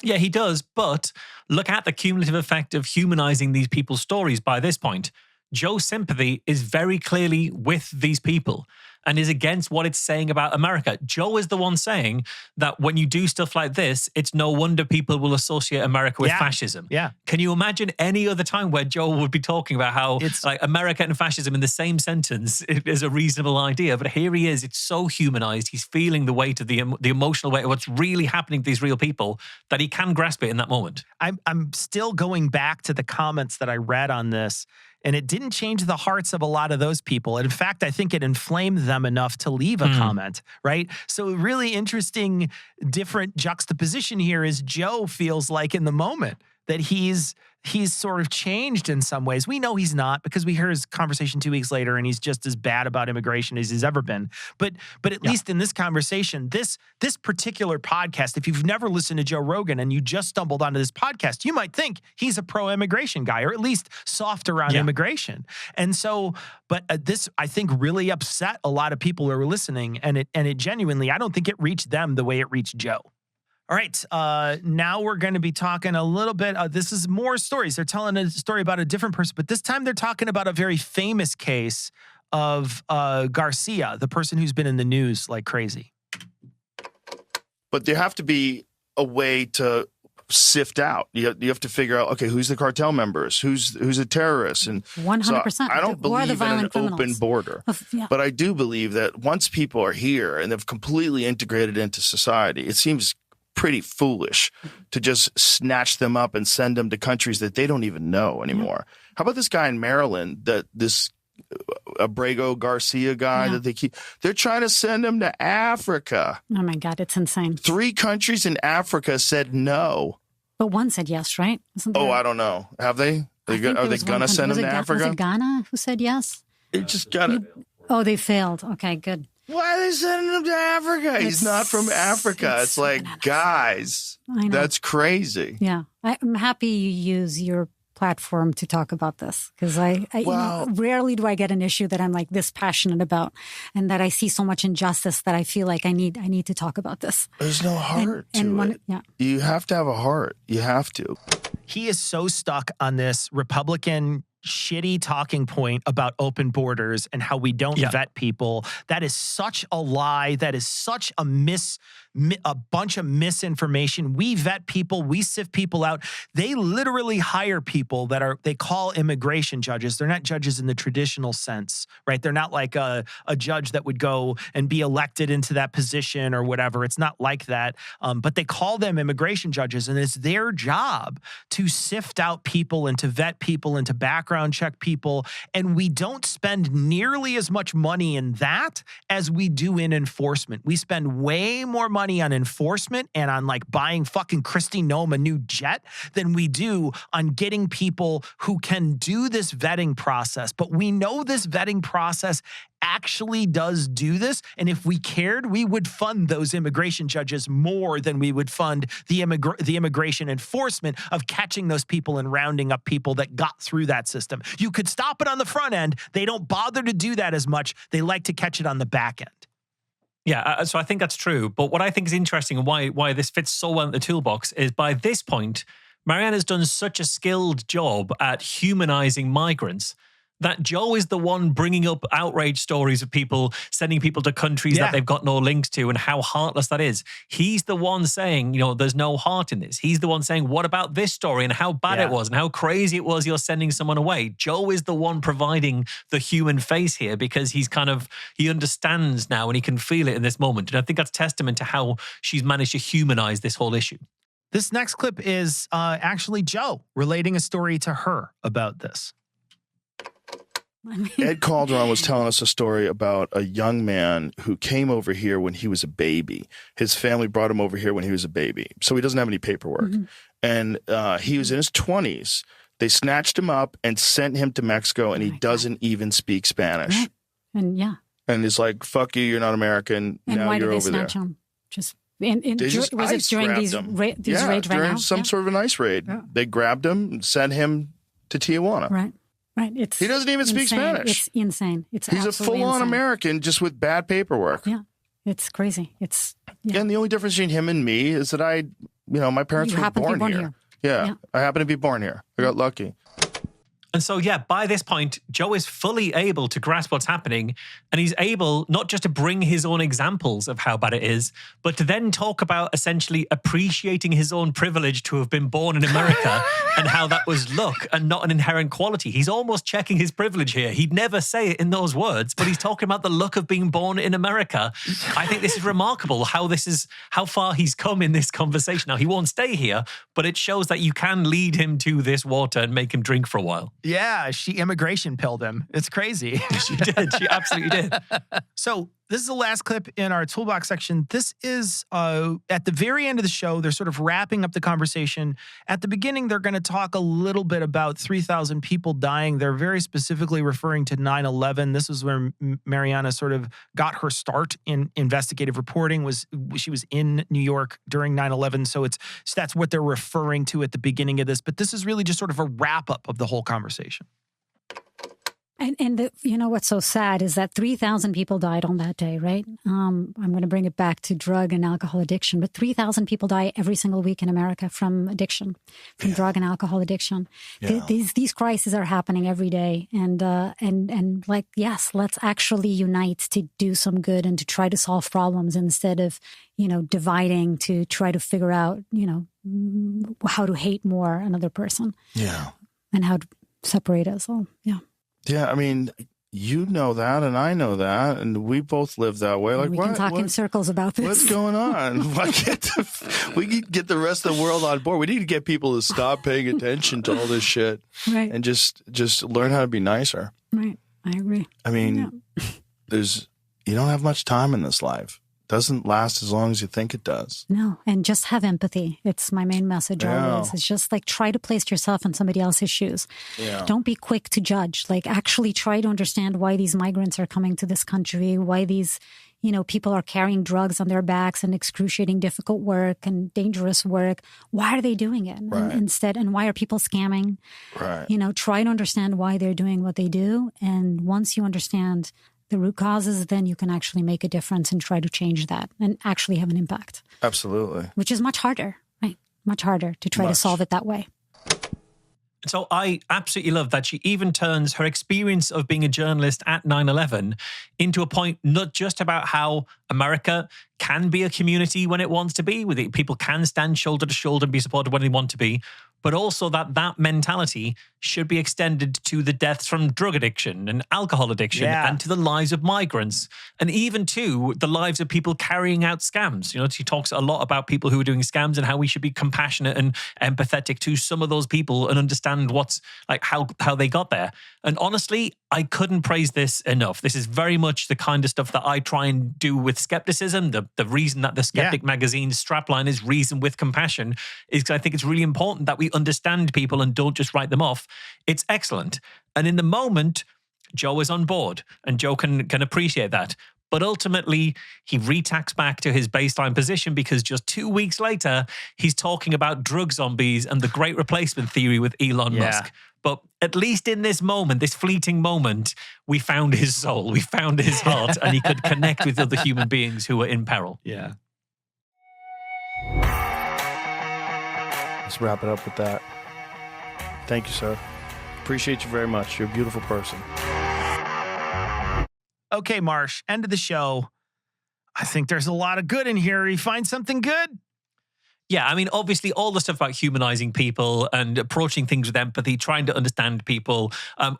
A: Yeah, he does. But look at the cumulative effect of humanizing these people's stories by this point. Joe's sympathy is very clearly with these people and is against what it's saying about America. Joe is the one saying that when you do stuff like this, it's no wonder people will associate America with fascism.
B: Yeah.
A: Can you imagine any other time where Joe would be talking about how like America and fascism in the same sentence is a reasonable idea? But here he is. It's so humanized. He's feeling the weight of the emotional weight of what's really happening to these real people that he can grasp it in that moment.
B: I'm still going back to the comments that I read on this. And it didn't change the hearts of a lot of those people. In fact, I think it inflamed them enough to leave a comment, right? So really interesting, different juxtaposition here is Joe feels like in the moment that he's sort of changed in some ways. We know he's not because we heard his conversation 2 weeks later and he's just as bad about immigration as he's ever been. But at least in this conversation, this particular podcast, if you've never listened to Joe Rogan and you just stumbled onto this podcast, you might think he's a pro-immigration guy or at least soft around immigration. And so, but this I think really upset a lot of people who were listening, and it genuinely, I don't think it reached them the way it reached Joe. All right, now we're going to be talking a little bit. This is more stories. They're telling a story about a different person, but this time they're talking about a very famous case of Garcia, the person who's been in the news like crazy.
C: But there have to be a way to sift out. You have to figure out, okay, who's the cartel members, who's a terrorist, and
D: 100%.
C: So I don't believe in an open border, but I do believe that once people are here and they've completely integrated into society, it seems pretty foolish to just snatch them up and send them to countries that they don't even know anymore. How about this guy in Maryland that this Abrego Garcia guy that they're trying to send him to Africa.
D: Oh my God, it's insane.
C: 3 countries in Africa said no.
D: But one said yes, right?
C: I don't know. Have they? Are they going to send him to Africa?
D: Was it Ghana who said yes?
C: They just got it.
D: Oh, they failed. Okay, good.
C: Why are they sending him to Africa? He's not from Africa. It's like, guys, that's crazy.
D: Yeah. I'm happy you use your platform to talk about this because rarely do I get an issue that I'm like this passionate about and that I see so much injustice that I feel like I need to talk about this.
C: There's no heart to it. Yeah. You have to have a heart. You have to.
B: He is so stuck on this Republican shitty talking point about open borders and how we don't vet people. That is such a lie. That is such a bunch of misinformation. We vet people. We sift people out. They literally hire people they call immigration judges. They're not judges in the traditional sense, right? They're not like a judge that would go and be elected into that position or whatever. It's not like that. But they call them immigration judges, and it's their job to sift out people and to vet people and to background check people. And we don't spend nearly as much money in that as we do in enforcement. We spend way more money on enforcement and on like buying fucking Kristi Noem a new jet than we do on getting people who can do this vetting process. But we know this vetting process actually does do this. And if we cared, we would fund those immigration judges more than we would fund the immigration enforcement of catching those people and rounding up people that got through that system. You could stop it on the front end. They don't bother to do that as much. They like to catch it on the back end.
A: Yeah, so I think that's true. But what I think is interesting and why this fits so well in the toolbox is by this point, Mariana's done such a skilled job at humanizing migrants that Joe is the one bringing up outrage stories of people sending people to countries that they've got no links to and how heartless that is. He's the one saying, there's no heart in this. He's the one saying, what about this story and how bad it was and how crazy it was you're sending someone away. Joe is the one providing the human face here because he understands now and he can feel it in this moment. And I think that's testament to how she's managed to humanize this whole issue.
B: This next clip is actually Joe relating a story to her about this.
C: Ed Calderon was telling us a story about a young man who came over here when he was a baby. His family brought him over here when he was a baby. So he doesn't have any paperwork. Mm-hmm. And he was in his 20s. They snatched him up and sent him to Mexico, and he doesn't even speak Spanish.
D: Right. And
C: he's like, fuck you, you're not American.
D: And
C: now
D: why
C: you're
D: did they
C: over
D: snatch
C: there.
D: him? Was
C: it
D: during these raids right now?
C: Some sort of an ice raid. Yeah. They grabbed him and sent him to Tijuana.
D: Right.
C: He doesn't even speak Spanish.
D: It's insane. He's
C: a full-on American just with bad paperwork.
D: Yeah, it's crazy.
C: And the only difference between him and me is that my parents were born here. Yeah, I happen to be born here. I got lucky.
A: And so, by this point, Joe is fully able to grasp what's happening. And he's able not just to bring his own examples of how bad it is, but to then talk about essentially appreciating his own privilege to have been born in America and how that was luck and not an inherent quality. He's almost checking his privilege here. He'd never say it in those words, but he's talking about the luck of being born in America. I think this is remarkable how far he's come in this conversation. Now, he won't stay here, but it shows that you can lead him to this water and make him drink for a while.
B: Yeah, she immigration pilled him. It's crazy.
A: She did. She absolutely did.
B: So this is the last clip in our toolbox section. This is at the very end of the show. They're sort of wrapping up the conversation. At the beginning, they're going to talk a little bit about 3,000 people dying. They're very specifically referring to 9/11. This is where Mariana sort of got her start in investigative reporting. She was in New York during 9/11. So that's what they're referring to at the beginning of this. But this is really just sort of a wrap up of the whole conversation.
D: And what's so sad is that 3,000 people died on that day, right? I'm going to bring it back to drug and alcohol addiction, but 3,000 people die every single week in America from addiction, from drug and alcohol addiction. Yeah. These crises are happening every day, and yes, let's actually unite to do some good and to try to solve problems instead of dividing to try to figure out how to hate more another person.
C: Yeah,
D: and how to separate us all. Yeah.
C: Yeah, I mean, you know that, and I know that, and we both live that way. Like,
D: we can talk in circles about this.
C: What's going on? We need to get the rest of the world on board. We need to get people to stop paying attention to all this shit,
D: right?
C: And just learn how to be nicer.
D: Right. I agree.
C: I mean, you don't have much time in this life. Doesn't last as long as you think it does.
D: No, and just have empathy. It's my main message always. It's just like try to place yourself in somebody else's shoes.
C: Yeah.
D: Don't be quick to judge. Like actually try to understand why these migrants are coming to this country, why these, people are carrying drugs on their backs and excruciating difficult work and dangerous work. Why are they doing it?
C: Right.
D: And why are people scamming?
C: Right.
D: Try to understand why they're doing what they do. And once you understand the root causes, then you can actually make a difference and try to change that and actually have an impact.
C: Absolutely.
D: Which is much harder, right? Much harder to try to solve it that way.
A: So I absolutely love that she even turns her experience of being a journalist at 9/11 into a point not just about how America can be a community when it wants to be, with it, people can stand shoulder to shoulder and be supported when they want to be, but also that mentality should be extended to the deaths from drug addiction and alcohol addiction and to the lives of migrants and even to the lives of people carrying out scams. She talks a lot about people who are doing scams and how we should be compassionate and empathetic to some of those people and understand what's like how they got there. And honestly, I couldn't praise this enough. This is very much the kind of stuff that I try and do with skepticism. The reason that the Skeptic magazine's strapline is reason with compassion is because I think it's really important that we understand people and don't just write them off. It's excellent. And in the moment, Joe is on board and Joe can appreciate that. But ultimately, he retacks back to his baseline position because just 2 weeks later, he's talking about drug zombies and the great replacement theory with Elon Musk. But at least in this moment, this fleeting moment, we found his soul, we found his heart, and he could connect with other human beings who were in peril.
B: Yeah.
C: Let's wrap it up with that. Thank you, sir. Appreciate you very much. You're a beautiful person.
B: Okay, Marsh, end of the show. I think there's a lot of good in here. You find something good?
A: Yeah, I mean, obviously, all the stuff about humanizing people and approaching things with empathy, trying to understand people,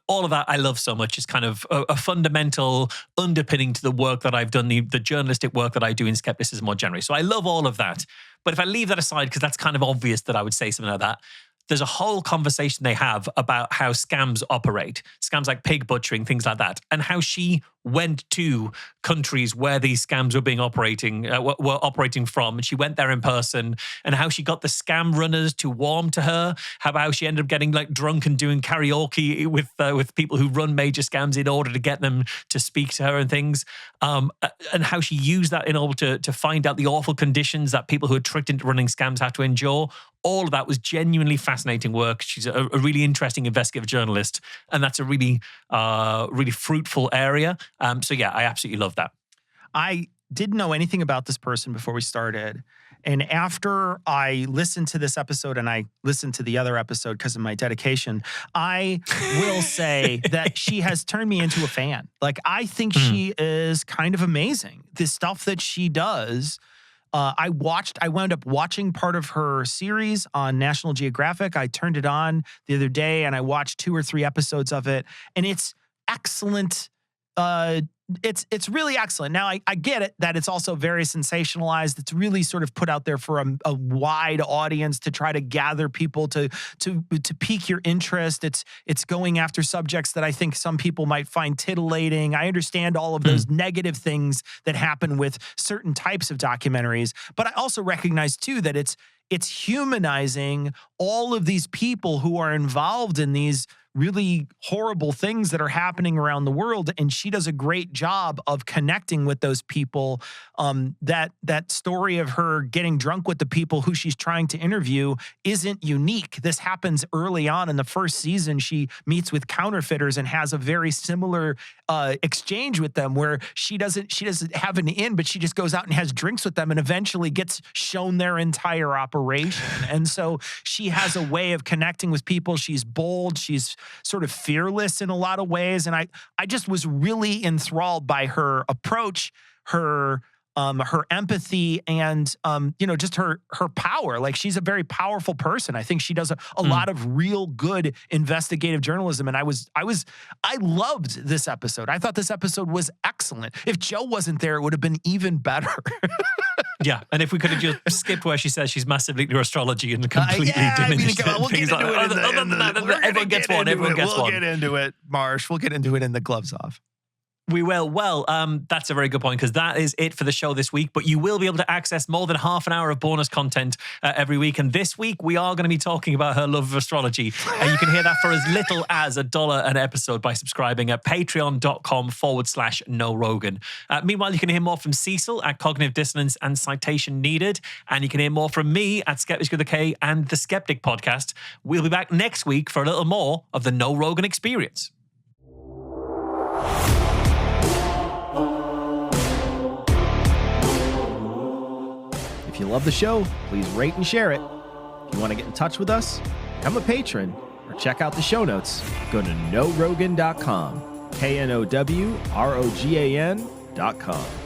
A: all of that I love so much. It's kind of a fundamental underpinning to the work that I've done, the journalistic work that I do in skepticism more generally. So I love all of that. But if I leave that aside, because that's kind of obvious that I would say something like that, there's a whole conversation they have about how scams operate, scams like pig butchering, things like that, and how she went to countries where these scams were operating from, and she went there in person, and how she got the scam runners to warm to her, how she ended up getting like drunk and doing karaoke with people who run major scams in order to get them to speak to her and things, and how she used that in order to find out the awful conditions that people who are tricked into running scams have to endure. All of that was genuinely fascinating work. She's a really interesting investigative journalist, and that's a really, really fruitful area. So yeah, I absolutely love that.
B: I didn't know anything about this person before we started. And after I listened to this episode and I listened to the other episode because of my dedication, I will say that she has turned me into a fan. Like, I think she is kind of amazing. The stuff that she does. I wound up watching part of her series on National Geographic. I turned it on the other day and I watched 2 or 3 episodes of it. And it's excellent. It's really excellent. Now, I get it that it's also very sensationalized. It's really sort of put out there for a wide audience to try to gather people to pique your interest. It's going after subjects that I think some people might find titillating. I understand all of those negative things that happen with certain types of documentaries, but I also recognize too that it's humanizing all of these people who are involved in these really horrible things that are happening around the world. And she does a great job of connecting with those people. That story of her getting drunk with the people who she's trying to interview isn't unique. This happens early on in the first season. She meets with counterfeiters and has a very similar exchange with them where she doesn't have an in, but she just goes out and has drinks with them and eventually gets shown their entire operation. And so she has a way of connecting with people. She's bold. She's sort of fearless in a lot of ways. And I just was really enthralled by her approach, her empathy, and just her power. Like, she's a very powerful person. I think she does a lot of real good investigative journalism. And I loved this episode. I thought this episode was excellent. If Joe wasn't there, it would have been even better.
A: Yeah, and if we could have just skipped where she says she's massively into astrology and completely diminished it.
B: We'll get into it.
A: Other than that, everyone gets one. Everyone gets one.
B: We'll get into it, Marsh. We'll get into it in the gloves off.
A: We will. Well, that's a very good point because that is it for the show this week. But you will be able to access more than half an hour of bonus content every week. And this week, we are going to be talking about her love of astrology. And you can hear that for as little as $1 an episode by subscribing at patreon.com/NoRogan. Meanwhile, you can hear more from Cecil at Cognitive Dissonance and Citation Needed. And you can hear more from me at Skeptics with a K and the Skeptic podcast. We'll be back next week for a little more of the No Rogan experience.
F: If you love the show, please rate and share it. If you want to get in touch with us, become a patron, or check out the show notes, go to knowrogan.com, KNOWROGAN.com.